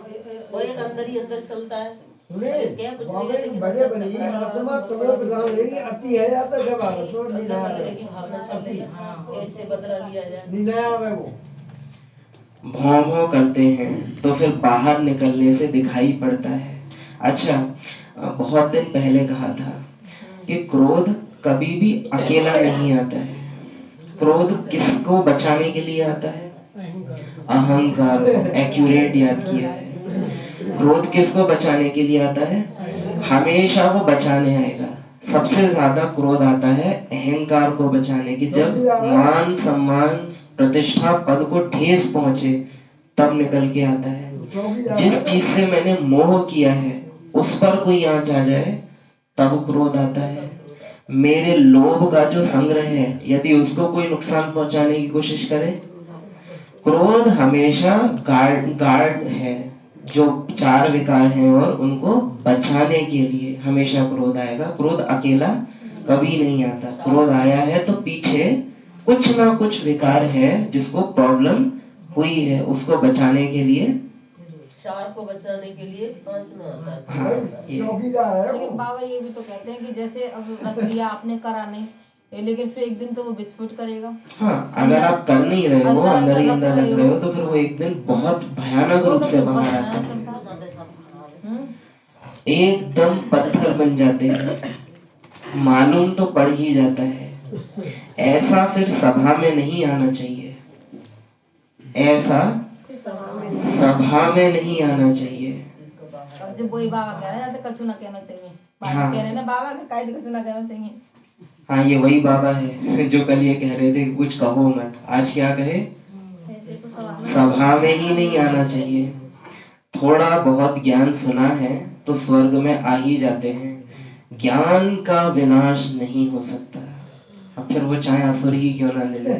वो एक अंदर ही अंदर चलता है। क्या कुछ नहीं है, लेकिन अंदर चल रहा है। अंदर बदले की भावना चल रही है, ऐसे बदला लिया जाए। भौं भौं करते हैं तो फिर बाहर निकलने से दिखाई पड़ता है। अच्छा, बहुत दिन पहले कहा था कि क्रोध कभी भी अकेला नहीं आता है। क्रोध किसको बचाने के लिए आता है? अहंकार। एक्यूरेट याद किया है। क्रोध किसको बचाने के लिए आता है? हमेशा वो बचाने आएगा। सबसे ज्यादा क्रोध आता है अहंकार को बचाने की। जब मान सम्मान प्रतिष्ठा पद को ठेस पहुंचे तब निकल के आता है। जिस चीज से मैंने मोह किया है उस पर कोई आंच आ जाए तब क्रोध आता है। मेरे लोभ का जो संग्रह है, यदि उसको कोई नुकसान पहुंचाने की कोशिश करे, क्रोध हमेशा गार्ड है। जो चार विकार हैं और उनको बचाने के लिए हमेशा क्रोध आएगा। क्रोध अकेला कभी नहीं आता। क्रोध आया है तो पीछे कुछ ना कुछ विकार है जिसको प्रॉब्लम हुई है, उसको बचाने के लिए, चार को बचाने के लिए पांच में आता है। हाँ, लेकिन बाबा ये भी तो कहते हैं कि जैसे अब रख लिया आपने, करा नहीं, लेकिन फिर एक दिन तो वो विस्फोट करेगा। हाँ, अगर आप कर नहीं रहे हो, अंदर ही अंदर रख रहे हो, तो फिर वो एक दिन बहुत भयानक रूप से बाहर आता है। एकदम पत्थर बन जाते हैं। मालूम तो पड़ ही जाता है। ऐसा फिर सभा में नहीं आना चाहिए। ऐसा सभा में नहीं आना चाहिए। जब वही बाबा कह रहे हैं तो कछु ना कहना चाहिए। बाबा हाँ। कह रहे हैं ना बाबा के कायदे कछु ना कहना चाहिए। हाँ, ये वही बाबा है जो कल ये कह रहे थे कुछ कहो मत। आज क्या कहे? सभा में ही नहीं आना चाहिए। थोड़ा बहुत ज्ञान सुना है तो स्वर्ग में आ ही जाते हैं। ज्ञान का विनाश नहीं हो सकता। अब फिर वो चाहे असुर ही क्यों ना ले ले,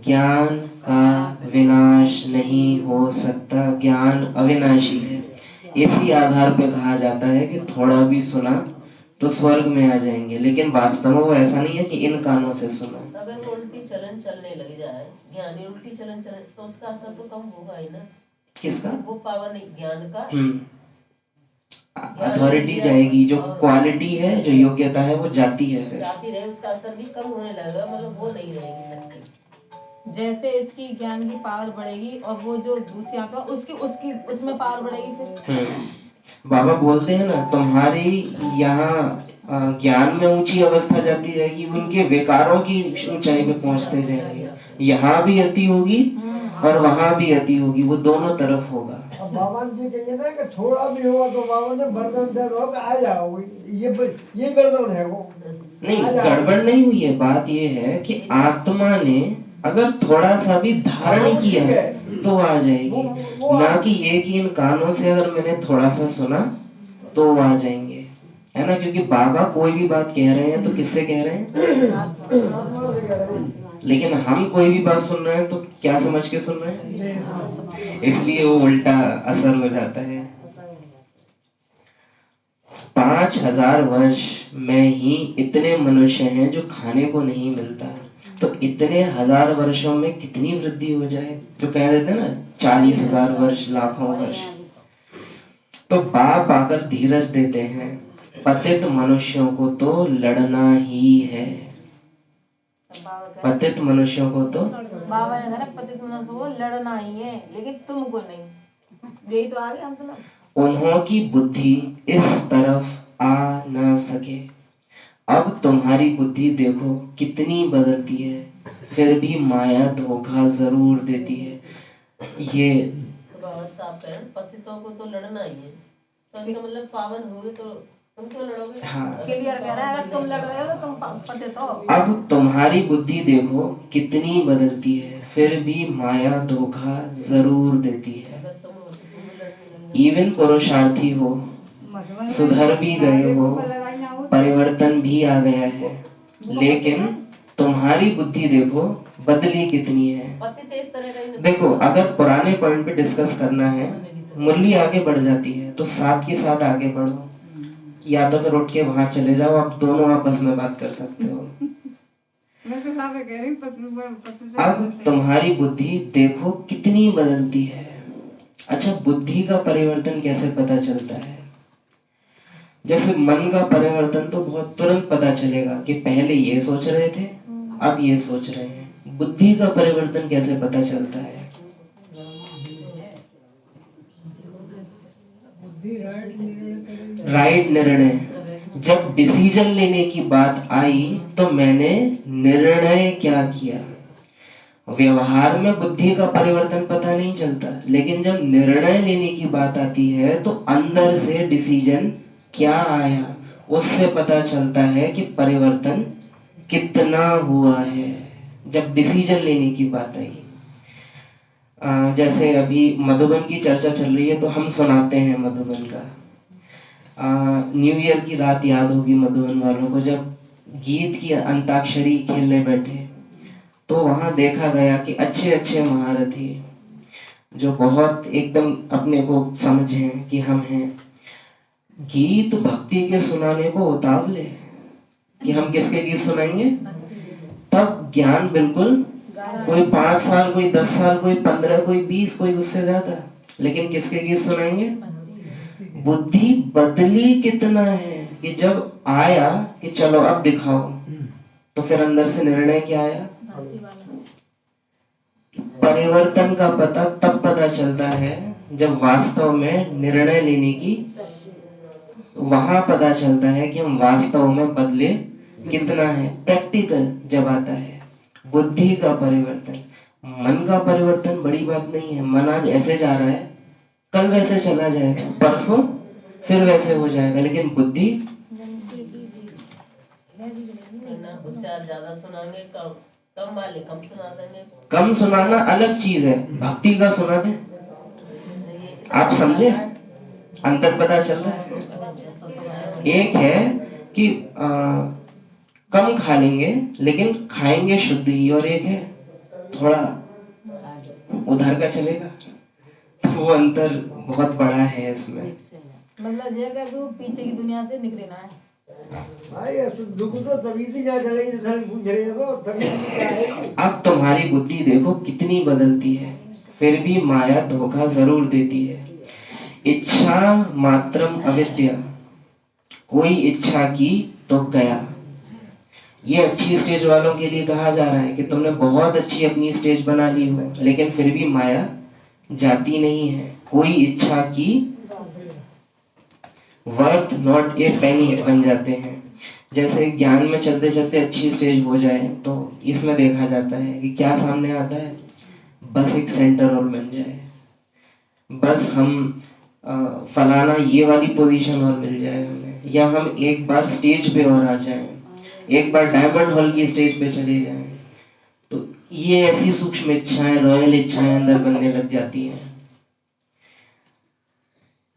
ज्ञान का विनाश नहीं हो सकता। ज्ञान अविनाशी है। इसी आधार पे कहा जाता है कि थोड़ा भी सुना तो स्वर्ग में आ जाएंगे, लेकिन वास्तव में वो ऐसा नहीं है कि इन कानों से सुना। अगर वो उल्टी चलन चलने लग जाए, ज्ञानी उल्टी चलन चले, तो उसका असर तो कम होगा ही ना। किसका? वो पावर नहीं, ज्ञान का। अथॉरिटी जाएगी, जो क्वालिटी है, जो योग्यता है वो जाती है, फिर जाती रहे, उसका असर भी कम होने लगेगा। मतलब वो नहीं रहेगी शक्ति। जैसे इसकी ज्ञान की पावर बढ़ेगी और वो जो दूसरी आत्मा उसकी उसकी उसमें पावर बढ़ेगी फिर। बाबा बोलते हैं ना, तुम्हारी यहाँ ज्ञान में ऊंची अवस्था जाती रहेगी, उनके विकारों की ऊंचाई पे पहुंचते जाएंगे। यहाँ भी अति होगी और वहाँ भी अति होगी, वो दोनों तरफ होगा। अब बाबा जी कहिए ना कि थोड़ा भी हुआ तो बाबा ने वरदान दे दो कि आ जाओ, ये वरदान है वो। नहीं, गड़बड़ नहीं हुई है। बात ये है कि आत्मा ने अगर थोड़ा सा भी धारण किया तो आ जाएगी, ना कि ये कि इन कानों से अगर मैंने थोड़ा सा सुना तो वो आ जाएंगे, है ना। क्योंकि बाबा कोई भी बात कह रहे हैं तो किससे कह रहे हैं, लेकिन हम कोई भी बात सुन रहे हैं तो क्या समझ के सुन रहे हैं, इसलिए वो उल्टा असर हो जाता है। 5000 वर्ष में ही इतने मनुष्य हैं जो खाने को नहीं मिलता, तो इतने 1000 वर्षों में कितनी वृद्धि हो जाए। जो कह देते हैं ना 40,000 वर्ष, लाखों वर्ष। तो बाप आकर धीरज देते हैं, पतित मनुष्यों को तो लड़ना ही है। पतित मनुष्यों को तो बाबा ने कहा पतित मनुष्य को लड़ना ही है, लेकिन तुमको नहीं। यही तो आ गया मतलब। उन्हों की बुद्धि इस तरफ आ न सके। अब तुम्हारी बुद्धि देखो कितनी बदलती है, फिर भी माया धोखा जरूर देती है। ये तो बाबा साहब कह रहे हैं पतितों को तो लड़ना ही है, तो इसका मतलब पावन होगे तो तुम क्यों लड़ोगे। हाँ, क्लियर कह रहा है, अगर तुम लड़ रहे हो तो तुम पतित हो। अब तुम्हारी बुद्धि देखो कितनी बदलती है, फिर भी माया धोखा जरूर देती है। अगर तुम हो तो तुम भी लड़ने। इवन पुरुषार्थी हो, सुधर भी गए हो, परिवर्तन भी आ गया है, लेकिन तुम्हारी बुद्धि देखो बदली कितनी है। पतित एक तरह का ही देखो, अगर पुराने पॉइंट पे डिस्कस करना है, मुरली आगे बढ़ जाती है तो साथ के साथ आगे बढ़ो, या तो फिर उठ के वहां चले जाओ, आप दोनों आपस में बात कर सकते हो। अब तुम्हारी बुद्धि देखो कितनी बदलती है। अच्छा, बुद्धि का परिवर्तन कैसे पता चलता है? जैसे मन का परिवर्तन तो बहुत तुरंत पता चलेगा कि पहले ये सोच रहे थे, अब ये सोच रहे हैं। बुद्धि का परिवर्तन कैसे पता चलता है? राइट निर्णय। जब डिसीजन लेने की बात आई तो मैंने निर्णय क्या किया। व्यवहार में बुद्धि का परिवर्तन पता नहीं चलता, लेकिन जब निर्णय लेने की बात आती है तो अंदर से डिसीजन क्या आया, उससे पता चलता है कि परिवर्तन कितना हुआ है। जब डिसीजन लेने की बात आई, जैसे अभी मधुबन की चर्चा चल रही है तो हम सुनाते हैं मधुबन का। न्यू ईयर की रात याद होगी मधुबन वालों को, जब गीत की अंताक्षरी खेलने बैठे तो वहां देखा गया कि अच्छे अच्छे महारथी जो बहुत एकदम अपने को समझे कि हम हैं, गीत भक्ति के सुनाने को उतावले कि हम किसके गीत सुनाएंगे। तब ज्ञान बिल्कुल, कोई 5 साल, कोई 10 साल, कोई 15, कोई 20, कोई उससे ज्यादा, लेकिन किसके गीत सुनाएंगे। बुद्धि बदली कितना है कि जब आया कि चलो अब दिखाओ, तो फिर अंदर से निर्णय क्या आया। परिवर्तन का पता तब पता चलता है जब वास्तव में निर्णय लेने की, वहां पता चलता है कि हम वास्तव में बदले कितना है। प्रैक्टिकल जब आता है बुद्धि का परिवर्तन। मन का परिवर्तन बड़ी बात नहीं है। मन आज ऐसे जा रहा है, कल वैसे चला जाएगा, परसों फिर वैसे हो जाएगा, लेकिन बुद्धि होशियार ज्यादा सुनाएंगे, कम वाले कम सुना देंगे। कम सुनाना अलग चीज है, भक्ति का सुना दे। आप समझे, अंतर पता चल रहा है। एक है कि कम खा लेंगे लेकिन खाएंगे शुद्ध ही, और एक है थोड़ा उधर का चलेगा। तो वो अंतर बहुत बड़ा है इसमें। मतलब ये कि वो पीछे की दुनिया से निकले ना है। दुख तो तभी से क्या चलेगी, पूछ रहे हो तभी क्या है। अब तुम्हारी बुद्धि देखो कितनी बदलती है, फिर भी माया धोखा जरूर देती है। इच्छा मात्रम अविद्या, कोई इच्छा की तो गया। ये अच्छी स्टेज वालों के लिए कहा जा रहा है कि तुमने बहुत अच्छी अपनी स्टेज बना ली हो, लेकिन फिर भी माया जाती नहीं है। कोई इच्छा की वर्थ नॉट ए पेनी बन जाते हैं। जैसे ज्ञान में चलते चलते अच्छी स्टेज हो जाए तो इसमें देखा जाता है कि क्या सामने आता है, बस एक सेंटर और बन जाए। बस हम फलाना ये वाली पोजीशन और मिल जाए हमें, या हम एक बार स्टेज पे और आ जाएं, एक बार डायमंड हॉल की स्टेज पे चले जाएं, तो ये ऐसी सूक्ष्म इच्छाएं, रॉयल इच्छाएं अंदर बनने लग जाती हैं।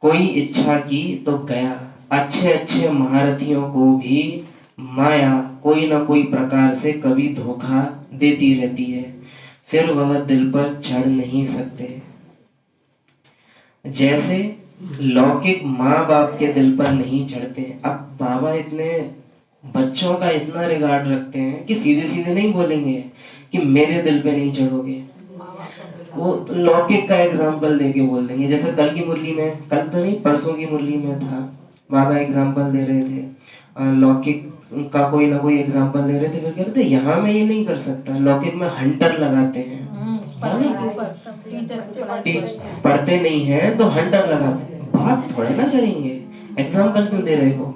कोई इच्छा की तो गया। अच्छे अच्छे महारथियों को भी माया कोई ना कोई प्रकार से कभी धोखा देती रहती है, फिर वह दिल पर चढ़ नहीं सकते। जैसे लौकिक माँ बाप के दिल पर नहीं चढ़ते। अब बाबा इतने बच्चों का इतना रिगार्ड रखते हैं कि सीधे सीधे नहीं बोलेंगे कि मेरे दिल पे नहीं चढ़ोगे, वो तो लौकिक का एग्जाम्पल देके बोल देंगे। जैसे कल की मुरली में, कल तो नहीं परसों की मुरली में था, बाबा एग्जाम्पल दे रहे थे, लौकिक का कोई ना कोई एग्जाम्पल दे रहे थे, फिर कह रहे थे यहाँ मैं ये नहीं कर सकता। लौकिक में हंटर लगाते हैं, पढ़ते नहीं है तो हंटर लगाते हैं, बात थोड़ा ना करेंगे, एग्जाम्पल क्यों दे रहे हो,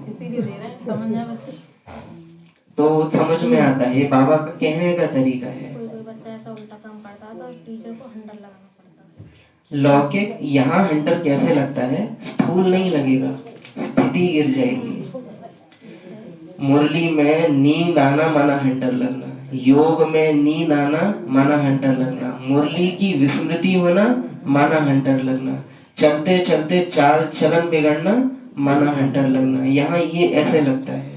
तो समझ में आता है। बाबा का कहने का तरीका है। कोई कोई बच्चा ऐसा उल्टा काम करता है तो टीचर को हंडर लगाना पड़ता है। लौकिक यहाँ हंटर कैसे लगता है, स्थूल नहीं लगेगा, स्थिति गिर जाएगी। मुरली में नींद आना माना हंटर लगना, योग में नींद आना माना हंटर लगना, मुरली की विस्मृति होना माना हंटर लगना, चलते चलते चाल चलन बिगड़ना माना हंटर लगना। यहाँ ये ऐसे लगता है,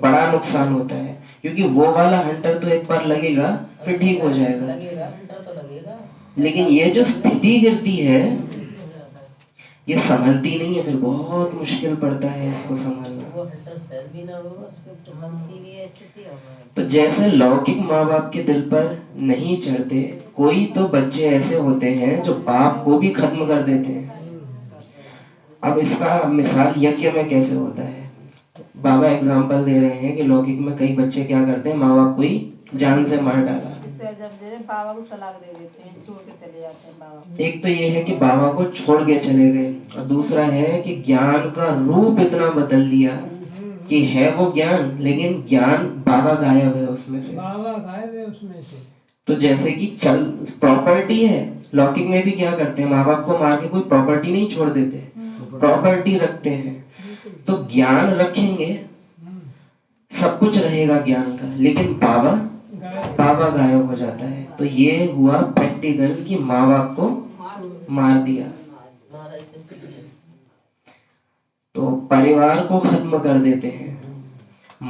बड़ा नुकसान होता है, क्योंकि वो वाला हंटर तो एक बार लगेगा फिर ठीक हो जाएगा, लगेगा, हंटर तो लगेगा, लेकिन ये जो स्थिति गिरती है ये संभलती नहीं है, फिर बहुत मुश्किल पड़ता है इसको संभालना। वो हंटर सेल भी ना हो, तो जैसे लौकिक माँ बाप के दिल पर नहीं चढ़ते, कोई तो बच्चे ऐसे होते हैं जो बाप को भी खत्म कर देते हैं। अब इसका मिसाल यज्ञ में कैसे होता है, बाबा एग्जाम्पल दे रहे हैं कि लौकिक में कई बच्चे क्या करते हैं, माँ बाप को ही जान से मार डाला। बाबा को तलाक दे देते हैं, छोड़ के चले जाते हैं बाबा। एक तो ये है कि बाबा को छोड़ के चले गए, और दूसरा है कि ज्ञान का रूप इतना बदल लिया कि है वो ज्ञान, लेकिन ज्ञान बाबा गायब है उसमें से, बाबा गायब है उसमें से। तो जैसे कि चल प्रॉपर्टी है, लौकिक में भी क्या करते हैं, माँ बाप को मार के कोई प्रॉपर्टी नहीं छोड़ देते, प्रॉपर्टी रखते हैं। तो ज्ञान रखेंगे, सब कुछ रहेगा ज्ञान का, लेकिन बाबा गायब हो जाता है। तो ये हुआ प्रैक्टिकल कि माँ बाप को मार दिया, तो परिवार को खत्म कर देते हैं।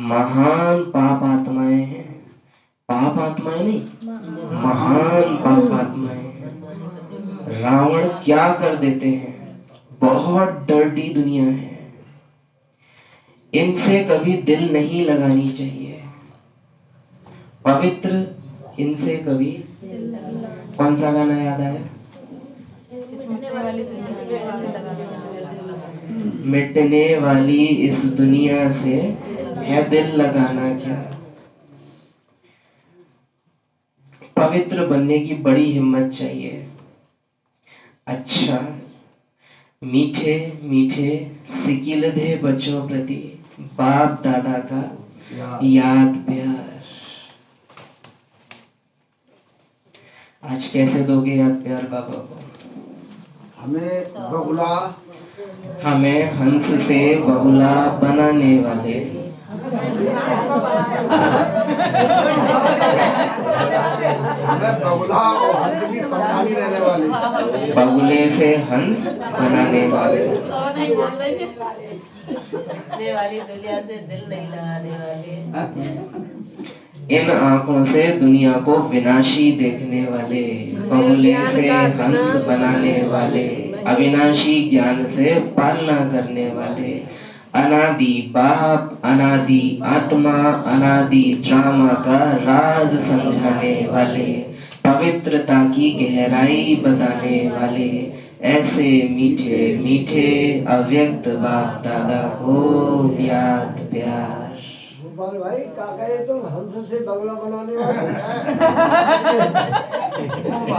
महान पाप आत्माएं हैं, पाप आत्माएं नहीं, महान पाप आत्माएं हैं। रावण क्या कर देते हैं, बहुत डर्टी दुनिया है, इनसे कभी दिल नहीं लगानी चाहिए। पवित्र इनसे कभी, कौन सा गाना याद आया, मिटने वाली इस दुनिया से है दिल लगाना क्या। पवित्र बनने की बड़ी हिम्मत चाहिए। अच्छा, मीठे मीठे सिकिलधे बच्चों प्रति बाप दादा का याद प्यार। आज कैसे दोगे याद प्यार बाबा को? हमें हंस से बगुला बनाने वाले, बगुले से हंस बनाने वाले, वाली दुनिया से दिल नहीं लगाने वाले, इन आंखों से दुनिया को विनाशी देखने वाले, बगुले से हंस बनाने वाले, अविनाशी ज्ञान से पालना करने वाले, अनादि बाप, अनादि आत्मा, अनादि ड्रामा का राज समझाने वाले, पवित्रता की गहराई बताने वाले, ऐसे मीठे मीठे अव्यक्त बाप दादा को याद प्यार। गोपाल भाई काका ये तो हंस से बगुला बनाने वाले।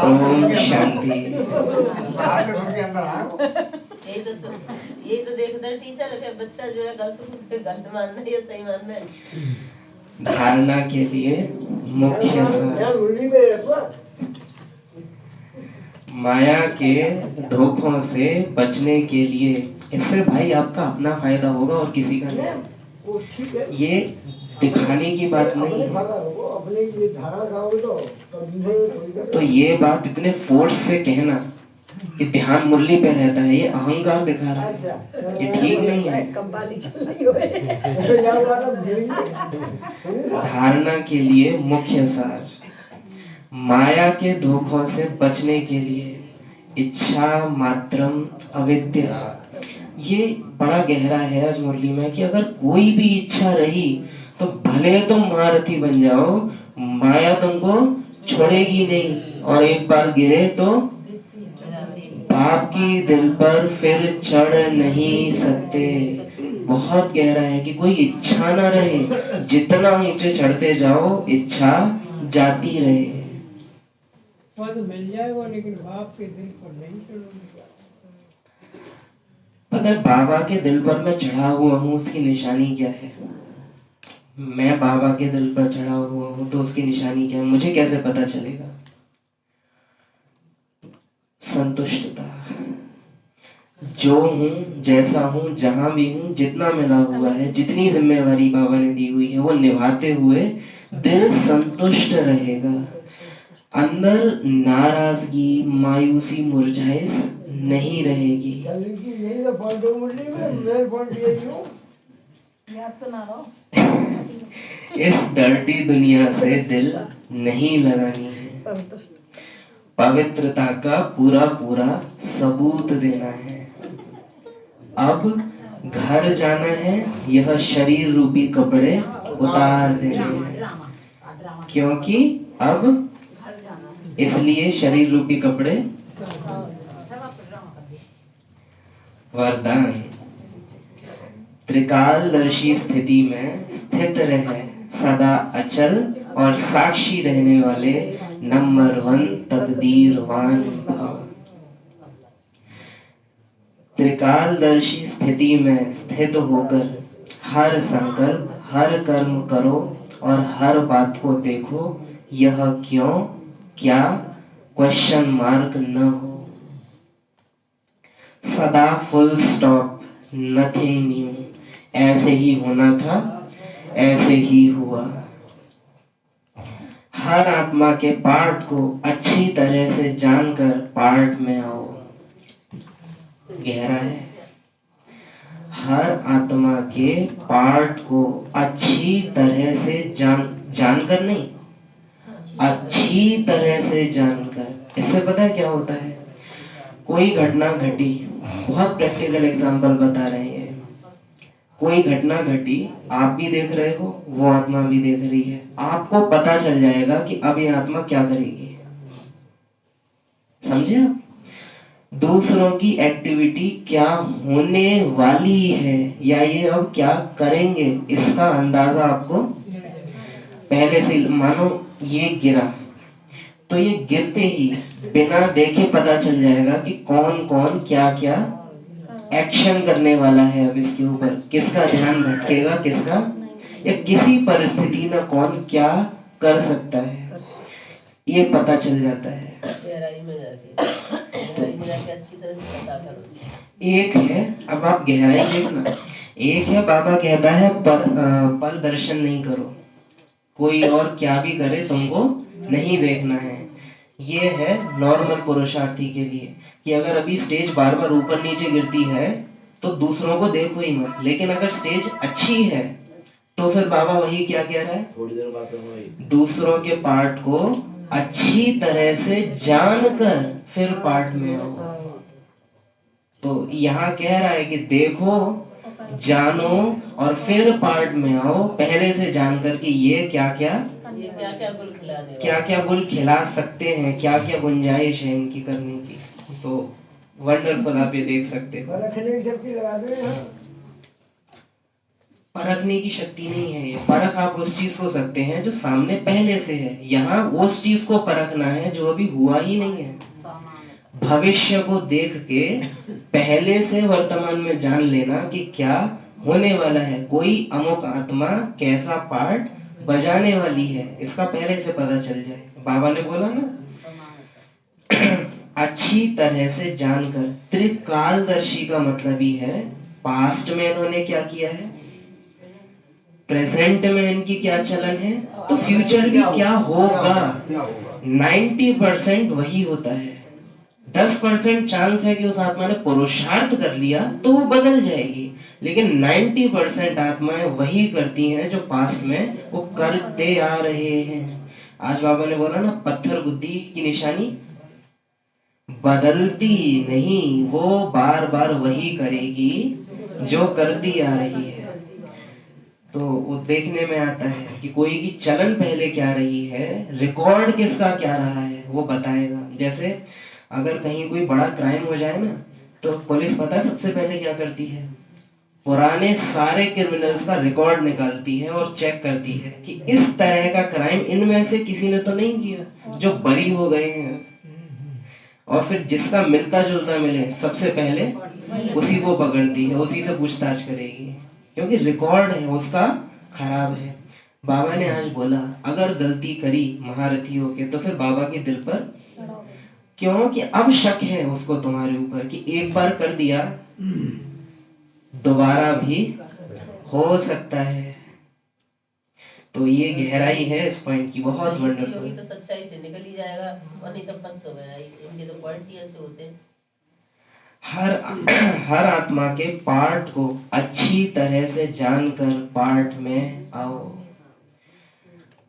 ओम शांति। यही तो देखता है टीचर के बच्चा जो है गलत मानना है या सही मानना है। धारणा के लिए मुख्य माया के धोखों से बचने के लिए, इससे भाई आपका अपना फायदा होगा और किसी का नहीं। वो ठीक है, ये दिखाने की बात नहीं अपने है। फायदा होगा, अपने लिए धारा खाओगे तो दूसरे को थोड़ी करेगा। तो ये बात इतने फोर्स से कहना कि ध्यान मुरली पे रहता है, ये अहंकार दिखा रहा है, ये ठीक नहीं है। यार वाला देंगे। धारणा के लिए मुख्य सार, माया के धोखों से बचने के लिए इच्छा मात्रम अविद्या। ये बड़ा गहरा है आज मुरली में कि अगर कोई भी इच्छा रही तो भले तुम महारथी बन जाओ, माया तुमको छोड़ेगी नहीं, और एक बार गिरे तो पाप की दिल पर फिर चढ़ नहीं सकते। बहुत गहरा है कि कोई इच्छा ना रहे, जितना ऊंचे चढ़ते जाओ इच्छा जाती रहे। वहाँ तो मिल जाएगा, लेकिन बाप के दिल पर नहीं चढ़ोगे। पता है बाबा के दिल पर मैं चढ़ा हुआ हूँ, उसकी निशानी क्या है? मैं बाबा के दिल पर चढ़ा हुआ हूँ तो उसकी निशानी क्या है, मुझे कैसे पता चलेगा? संतुष्टता। जो हूँ, जैसा हूँ, जहां भी हूँ, जितना मिला हुआ है, जितनी जिम्मेवारी बाबा ने दी हुई है वो निभाते हुए दिल संतुष्ट रहेगा। अंदर नाराजगी, मायूसी, मुरझाइश नहीं रहेगी। जल्दी की यही तो पॉइंट है मुरली में, मेरे पॉइंट यही हूँ। याद तो ना रहो। इस डर्टी दुनिया से दिल नहीं लगानी है, पवित्रता का पूरा पूरा सबूत देना है। अब घर जाना है, यह शरीर रूपी कपड़े उतार देने हैं, क्योंकि अब इसलिए शरीर रूपी कपड़े। वरदान, त्रिकालदर्शी स्थिति में स्थित रहे, सदा अचल और साक्षी रहने वाले नंबर 1 तकदीरवान भव। त्रिकालदर्शी स्थिति में स्थित होकर हर संकल्प, हर कर्म करो और हर बात को देखो, यह क्यों, क्या, क्वेश्चन मार्क न हो। सदा फुल स्टॉप, नथिंग न्यू। ऐसे ही होना था, ऐसे ही हुआ। हर आत्मा के पार्ट को अच्छी तरह से जानकर पार्ट में आओ। गहरा है। हर आत्मा के पार्ट को अच्छी तरह से जानकर नहीं, अच्छी तरह से जानकर। इससे पता है क्या होता है? कोई घटना घटी, बहुत प्रैक्टिकल एग्जांपल बता रहे हैं। कोई घटना घटी, आप भी देख रहे हो, वो आत्मा भी देख रही है, आपको पता चल जाएगा कि अब ये आत्मा क्या करेगी। समझे आप? दूसरों की एक्टिविटी क्या होने वाली है या ये अब क्या करेंगे, इसका अंदाजा आपको पहले से। मानो ये गिरा तो ये गिरते ही बिना देखे पता चल जाएगा कि कौन कौन क्या क्या एक्शन करने वाला है। अब इसके ऊपर किसका ध्यान भटकेगा, किसका, या किसी परिस्थिति में कौन क्या कर सकता है, ये पता चल जाता है। गहराई में जाके अच्छी तरह से पता करो। एक है, अब आप गहराई देखना, एक है बाबा कहता है पर दर्शन नहीं करो, कोई और क्या भी करे तुमको नहीं देखना है। ये है नॉर्मल पुरुषार्थी के लिए कि अगर अभी स्टेज बार बार ऊपर नीचे गिरती है तो दूसरों को देखो ही मत, लेकिन अगर स्टेज अच्छी है तो फिर बाबा वही क्या कह रहा है, थोड़ी देर बात करूंगा। दूसरों के पार्ट को अच्छी तरह से जानकर फिर पार्ट में आओ। तो यहाँ कह रहा है कि देखो, जानो और फिर पार्ट में आओ, पहले से जानकर कि ये क्या क्या गुल खिला सकते हैं, क्या क्या गुंजाइश है इनकी करने की। तो वंडरफुल, आप ये देख सकते हो। रखने की शक्ति लगा दो यहाँ। परखने की शक्ति नहीं है ये। परख आप उस चीज को सकते हैं जो सामने पहले से है, यहाँ उस चीज को परखना है जो अभी हुआ ही नहीं है। भविष्य को देख के पहले से वर्तमान में जान लेना कि क्या होने वाला है, कोई अमुक आत्मा कैसा पार्ट बजाने वाली है, इसका पहले से पता चल जाए। बाबा ने बोला ना अच्छी तरह से जानकर। त्रिकालदर्शी का मतलब ही है पास्ट में इन्होंने क्या किया है, प्रेजेंट में इनकी क्या चलन है, तो फ्यूचर भी क्या होगा। 90% वही होता है। 10% चांस है कि उस आत्मा ने पुरुषार्थ कर लिया तो वो बदल जाएगी, लेकिन 90% आत्माएं वही करती हैं जो पास्ट में वो करते आ रहे हैं। आज बाबा ने बोला ना, पत्थर बुद्धि की निशानी बदलती नहीं, वो बार बार वही करेगी जो करती आ रही है। तो वो देखने में आता है कि कोई की चलन पहले क्या रही है, रिकॉर्ड किसका क्या रहा है, वो बताएगा। जैसे अगर कहीं कोई बड़ा क्राइम हो जाए ना, तो पुलिस पता है सबसे पहले क्या करती है, पुराने सारे क्रिमिनल्स का रिकॉर्ड निकालती है और चेक करती है कि इस तरह का क्राइम इनमें से किसी ने तो नहीं किया, जो बरी हो गए हैं। और फिर जिसका मिलता जुलता मिले सबसे पहले उसी को पकड़ती है, उसी से पूछताछ करेगी, क्योंकि रिकॉर्ड है उसका खराब है। बाबा ने आज बोला अगर गलती करी महारथियों के तो फिर बाबा के दिल पर क्यों, कि अब शक है उसको तुम्हारे ऊपर कि एक बार कर दिया दोबारा भी हो सकता है। तो ये गहराई है इस पॉइंट की, बहुत वंडरफुल। तो सच्चाई से निकल ही जाएगा, और नहीं तो फंस तो गया ही। इनके तो पॉइंट ही ऐसे होते हैं। हर आत्मा के पार्ट को अच्छी तरह से जानकर पार्ट में आओ।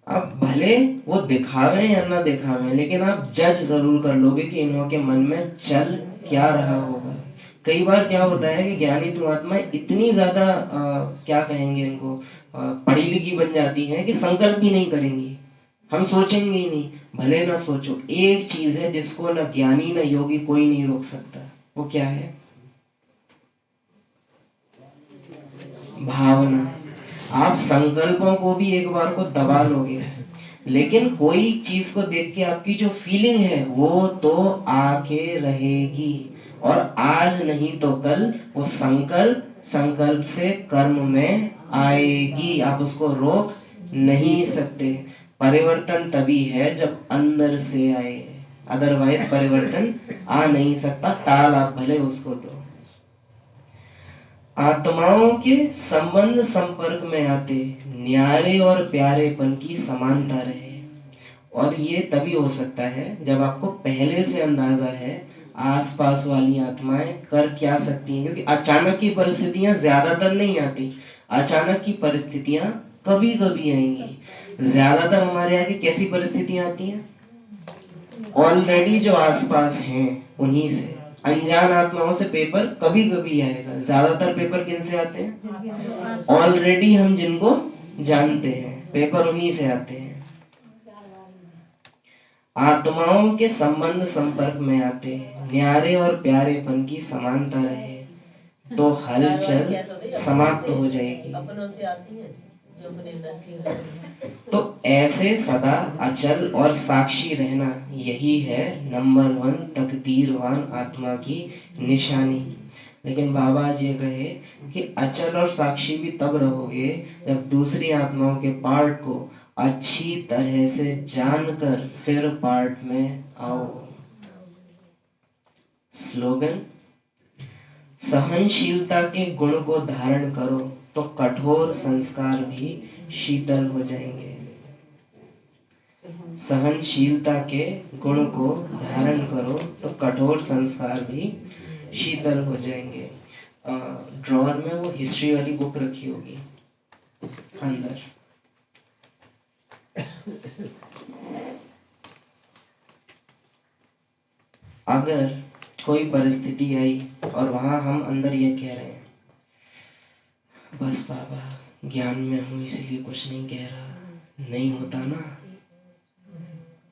अब भले वो दिखावे या ना दिखावे, लेकिन आप जज जरूर कर लोगे कि इन्हों के मन में चल क्या रहा होगा। कई बार क्या होता है कि ज्ञानी आत्मा इतनी ज्यादा क्या कहेंगे इनको, पढ़ी लिखी बन जाती हैं कि संकल्प भी नहीं करेंगी, हम सोचेंगे ही नहीं। भले ना सोचो, एक चीज है जिसको ना ज्ञानी ना योगी कोई नहीं रोक सकता, वो क्या है, भावना। आप संकल्पों को भी एक बार को दबा लोगे, लेकिन कोई चीज को देख के आपकी जो फीलिंग है वो तो आके रहेगी, और आज नहीं तो कल वो संकल्प से कर्म में आएगी, आप उसको रोक नहीं सकते। परिवर्तन तभी है जब अंदर से आए, अदरवाइज परिवर्तन आ नहीं सकता, टाल आप भले उसको दो। आत्माओं के संबंध संपर्क में आते न्यारे और प्यारेपन की समानता रहे, और ये तभी हो सकता है जब आपको पहले से अंदाजा है आसपास वाली आत्माएं कर क्या सकती हैं, क्योंकि अचानक की परिस्थितियां ज्यादातर नहीं आती, अचानक की परिस्थितियां कभी कभी आएंगी। ज्यादातर हमारे यहाँ की कैसी परिस्थितियां आती हैं, ऑलरेडी जो आसपास हैं उन्हीं से। अनजान आत्माओं से पेपर कभी कभी आएगा, ज्यादातर पेपर किन से आते हैं, ऑलरेडी हम जिनको जानते हैं, पेपर उन्हीं से आते हैं। आत्माओं के संबंध संपर्क में आते न्यारे और प्यारेपन की समानता रहे, तो हलचल समाप्त हो जाएगी। अपनों से आती है जो अपने नस्ली। तो ऐसे सदा अचल और साक्षी रहना, यही है नंबर 1 तकदीरवान आत्मा की निशानी। लेकिन बाबा जी ये कहे कि अचल और साक्षी भी तब रहोगे जब दूसरी आत्माओं के पार्ट को अच्छी तरह से जानकर फिर पार्ट में आओ। स्लोगन, सहनशीलता के गुण को धारण करो तो कठोर संस्कार भी शीतल हो जाएंगे। सहनशीलता के गुण को धारण करो तो कठोर संस्कार भी शीतल हो जाएंगे। ड्रॉअर में वो हिस्ट्री वाली बुक रखी होगी अंदर। अगर कोई परिस्थिति आई और वहां हम अंदर ये कह रहे हैं, बस बाबा ज्ञान में हूँ इसलिए कुछ नहीं कह रहा, नहीं होता ना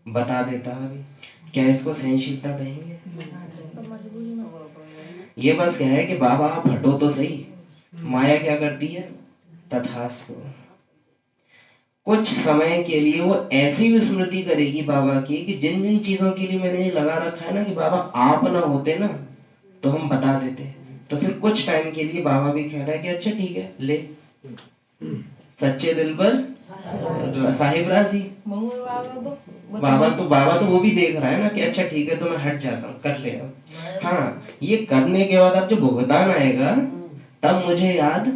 बता देता अभी, क्या इसको सहनशीलता कहेंगे? ये बस क्या है कि बाबा आप हटो तो सही। माया क्या करती है, तथास्तु। कुछ समय के लिए वो ऐसी विस्मृति करेगी बाबा की कि जिन जिन चीजों के लिए मैंने ये लगा रखा है ना कि बाबा आप ना होते ना तो हम बता देते, तो फिर कुछ टाइम के लिए बाबा भी कहता है कि अच्छा ठीक है ले, सच्चे दिल पर साहिब राजी। मऊ बाबा तो वो भी देख रहा है ना कि अच्छा ठीक है तो मैं हट जाता हूँ, कर ले अब। हाँ, ये करने के बाद अब जो भुगतान आएगा तब मुझे याद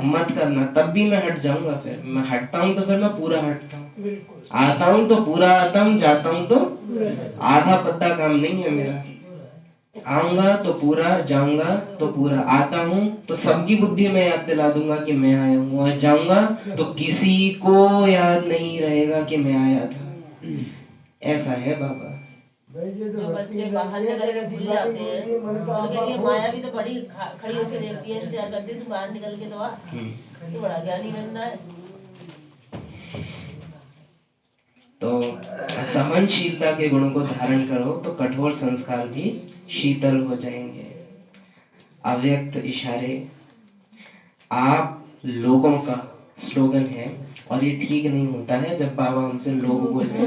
मत करना, तब भी मैं हट जाऊंगा। फिर मैं हटता हूँ तो फिर मैं पूरा हटता हूँ, आता हूँ तो पूरा आता हूँ, जाता हूँ तो आधा पत्ता काम नहीं है मेरा। आऊंगा तो पूरा, जाऊंगा तो पूरा, आता हूँ तो सबकी बुद्धि में याद दिला दूंगा कि मैं आया हूँ, और जाऊंगा तो किसी को याद नहीं रहेगा कि मैं आया था। ऐसा है बाबा। जो बच्चे बाहर निकल के भूल जाते हैं उनके लिए माया भी तो बड़ी खड़ी होकर देखती है, इंतजार करती है तू बाहर निकल के तो आ, तू बड़ा ज्ञानी बनना है। तो सहनशीलता के गुणों को धारण करो तो कठोर संस्कार भी शीतल हो जाएंगे। अव्यक्त इशारे आप लोगों का स्लोगन है, और ये ठीक नहीं होता है जब बाबा हमसे लोग बोले।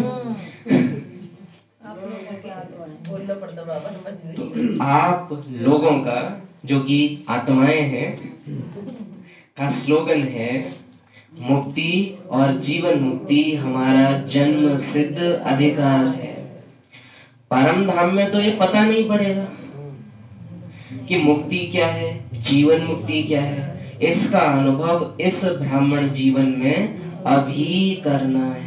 बोलना पड़ता बाबा, मजबूरी। आप लोगों का, जो कि आत्माएं हैं, का स्लोगन है मुक्ति और जीवन मुक्ति हमारा जन्म सिद्ध अधिकार है। परम धाम में तो ये पता नहीं पड़ेगा कि मुक्ति क्या है, जीवन मुक्ति क्या है। इसका अनुभव इस ब्राह्मण जीवन में अभी करना है।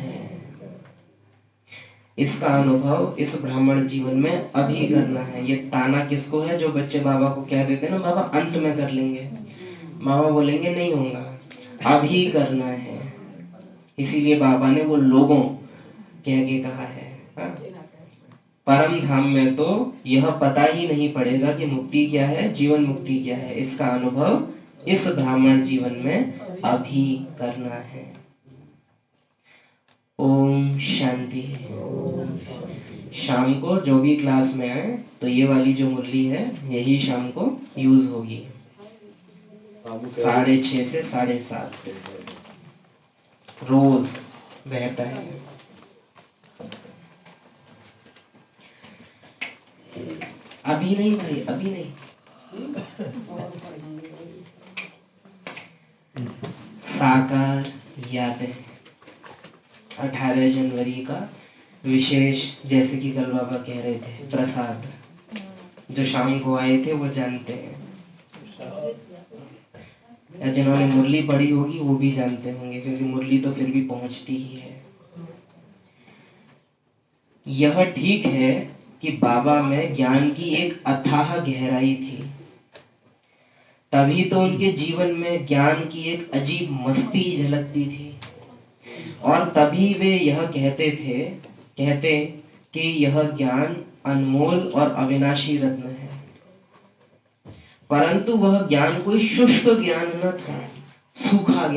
इसका अनुभव इस ब्राह्मण जीवन में अभी करना है। ये ताना किसको है? जो बच्चे बाबा को कह देते हैं ना बाबा अंत में कर लेंगे, बाबा बोलेंगे नहीं होगा, अभी करना है। इसीलिए बाबा ने वो लोगों कह के कहा है। परम धाम में तो यह पता ही नहीं पड़ेगा कि मुक्ति क्या है, जीवन मुक्ति क्या है। इसका अनुभव इस ब्राह्मण जीवन में अभी करना है। ओम शांति। शाम को जो भी क्लास में आए तो ये वाली जो मुरली है यही शाम को यूज होगी, 6:30 से 7:30 रोज बहता है। अभी नहीं भाई, अभी नहीं। साकार यादें 18 जनवरी का विशेष, जैसे कि कल बाबा कह रहे थे, प्रसाद जो शाम को आए थे वो जानते हैं, या जिन्होंने मुरली पढ़ी होगी वो भी जानते होंगे, क्योंकि मुरली तो फिर भी पहुंचती ही है। यह ठीक है कि बाबा में ज्ञान की एक अथाह गहराई थी, तभी तो उनके जीवन में ज्ञान की एक अजीब मस्ती झलकती थी, और तभी वे यह कहते कि यह ज्ञान अनमोल और अविनाशी रत्न है। परंतु वह ज्ञान कोई शुष्क ज्ञान न था, सूखा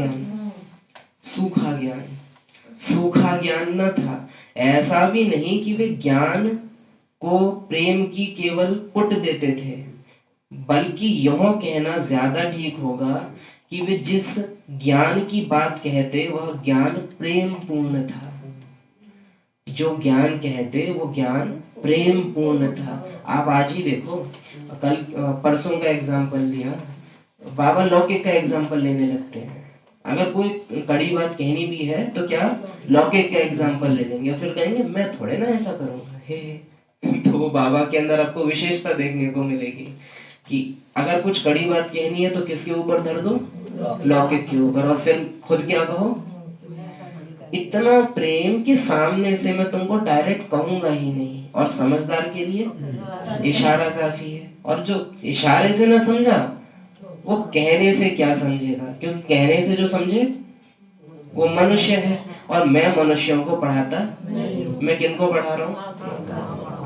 ज्ञान न था। ऐसा भी नहीं कि वे ज्ञान को प्रेम की केवल पुट देते थे, बल्कि यह कहना ज्यादा ठीक होगा कि वे जिस ज्ञान की बात कहते वह ज्ञान प्रेम पूर्ण था। जो ज्ञान कहते वो ज्ञान प्रेम पूर्ण था। आप आज ही देखो, कल परसों का एग्जाम्पल लिया, बाबा लौकिक का एग्जाम्पल लेने लगते हैं। अगर कोई कड़ी बात कहनी भी है तो क्या लौकिक का एग्जाम्पल ले लेंगे, फिर कहेंगे मैं थोड़े ना ऐसा करूंगा हे। तो वो बाबा के अंदर आपको विशेषता देखने को मिलेगी कि अगर कुछ कड़ी बात कहनी है तो किसके ऊपर धर दो, लौकिक के ऊपर, और फिर खुद क्या कहो, इतना प्रेम के सामने से मैं तुमको डायरेक्ट कहूंगा ही नहीं, और समझदार के लिए इशारा काफी है। और जो इशारे से ना समझा वो कहने से क्या समझेगा, क्योंकि कहने से जो समझे वो मनुष्य है, और मैं मनुष्यों को पढ़ाता मैं किनको पढ़ा रहा हूँ,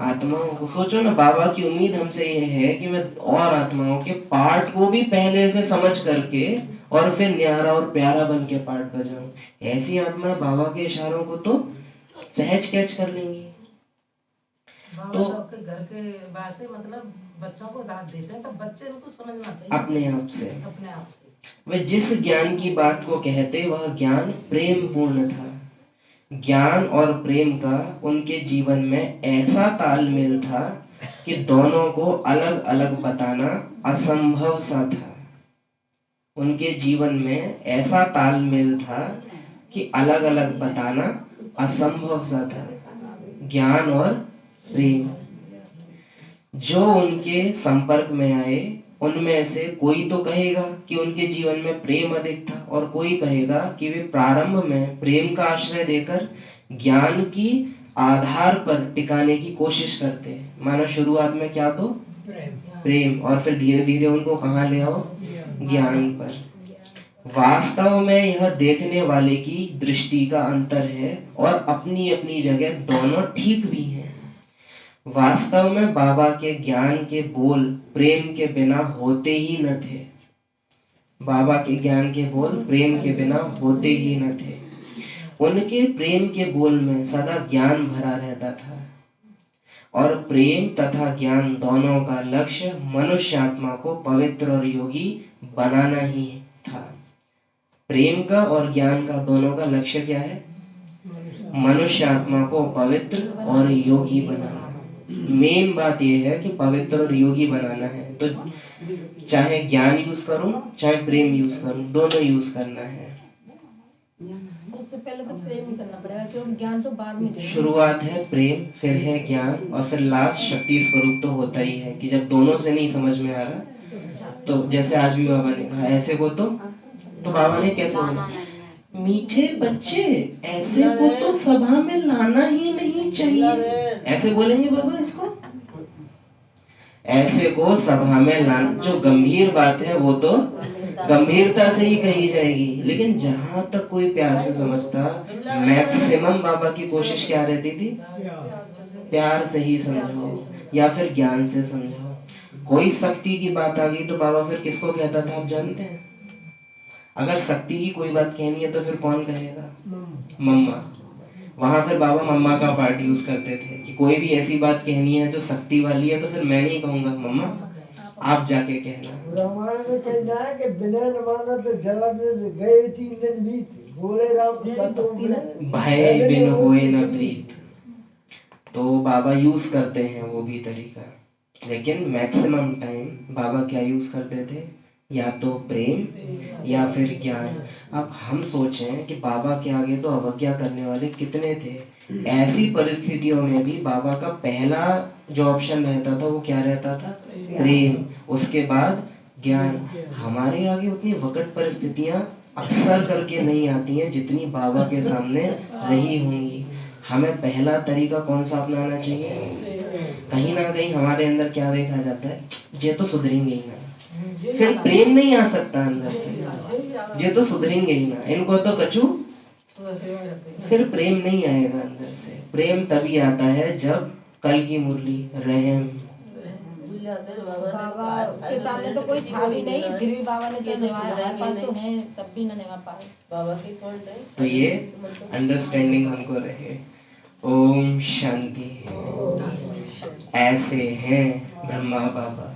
आत्माओं को। सोचो ना, बाबा की उम्मीद हमसे ये है कि मैं और आत्माओं के पाठ को भी पहले से समझ करके और फिर न्यारा और प्यारा बन के पाठ बजाऊं। ऐसी आत्माएं बाबा के इशारों को तो सहज कैच कर लेंगी। तो घर के बाहर से मतलब बच्चों को दाद देते हैं, तो बच्चे उनको समझना चाहिए अपने आप से। वे जिस ज्ञान की बात को कहते वह ज्ञान प्रेम पूर्ण था। ज्ञान और प्रेम का उनके जीवन में ऐसा तालमेल था कि दोनों को अलग अलग बताना असंभव सा था। उनके जीवन में ऐसा तालमेल था कि अलग अलग बताना असंभव सा था। ज्ञान और प्रेम जो उनके संपर्क में आए, उनमें से कोई तो कहेगा कि उनके जीवन में प्रेम अधिक था, और कोई कहेगा कि वे प्रारंभ में प्रेम का आश्रय देकर ज्ञान की आधार पर टिकाने की कोशिश करते हैं। मानो शुरुआत में क्या तो प्रेम, और फिर धीरे धीरे उनको कहाँ ले आओ, ज्ञान पर। वास्तव में यह देखने वाले की दृष्टि का अंतर है, और अपनी अपनी जगह दोनों ठीक भी हैं। वास्तव में बाबा के ज्ञान के बोल प्रेम के बिना होते ही न थे। बाबा के ज्ञान के बोल प्रेम के बिना होते ही न थे। उनके प्रेम के बोल में सदा ज्ञान भरा रहता था, और प्रेम तथा ज्ञान दोनों का लक्ष्य मनुष्य आत्मा को पवित्र और योगी बनाना ही था। प्रेम का और ज्ञान का दोनों का लक्ष्य क्या है? मनुष्य आत्मा को पवित्र और योगी बनाना। मेन बात यह है कि पवित्र और योगी बनाना है, तो चाहे ज्ञान यूज करूं चाहे प्रेम यूज करूं, दोनों यूज करना है। सबसे पहले तो प्रेम ही करना पड़ेगा, क्योंकि ज्ञान तो बाद में देंगे। शुरुआत है प्रेम, फिर है ज्ञान, और फिर लास्ट शक्ति स्वरूप तो होता ही है कि जब दोनों से नहीं समझ में आ रहा, तो जैसे आज भी बाबा ने कहा ऐसे को तो बाबा ने कैसे बोला, मीठे बच्चे ऐसे को तो सभा में लाना ही नहीं चाहिए। ऐसे बोलेंगे बाबा इसको, ऐसे को सभा में लाना। जो गंभीर बात है वो तो गंभीरता से ही कही जाएगी, लेकिन जहां तक कोई प्यार से समझता, मैक्सिमम बाबा की कोशिश क्या रहती थी? प्यार से ही समझो या फिर ज्ञान से समझो। कोई शक्ति की बात आ गई तो बाबा फिर किसको कहता था आप जानते हैं? अगर शक्ति की कोई बात कहनी है तो फिर कौन कहेगा? मम्मा। वहां फिर बाबा मम्मा का पार्ट यूज करते थे कि कोई भी ऐसी बात कहनी है जो शक्ति वाली है तो फिर मैं नहीं कहूंगा, मम्मा आप जाके कहना। रामायण में कहना है कि बिना नमाना तो जला में गए 3 दिन बीत, बोले राम भय बिन होए न प्रीत। तो बाबा यूज करते हैं वो भी तरीका, लेकिन मैक्सिमम टाइम बाबा क्या यूज करते थे? या तो प्रेम या फिर ज्ञान। अब हम सोचें कि बाबा के आगे तो अवज्ञा करने वाले कितने थे। ऐसी परिस्थितियों में भी बाबा का पहला जो ऑप्शन रहता था वो क्या रहता था? प्रेम, उसके बाद ज्ञान। हमारे आगे उतनी वकट परिस्थितियां अक्सर करके नहीं आती हैं जितनी बाबा के सामने रही होंगी। हमें पहला तरीका कौन सा अपनाना चाहिए? कहीं ना कहीं हमारे अंदर क्या देखा जाता है? ये तो सुधरेंगे ही ना, फिर प्रेम नहीं आ सकता अंदर से, ये तो सुधरेंगे ही ना, इनको तो कचू, फिर प्रेम नहीं आएगा अंदर से। प्रेम तभी आता है जब कल की मुरली रहम। बाबा के सामने तो कोई था भी नहीं, फिर भी बाबा ने जो निभाया, तो है तब भी न निभा पाए। बाबा की कौन है? तो ये अंडरस्टैंडिंग हमको रहे। ओम शांति। ऐसे हैं ब्रह्मा बाबा।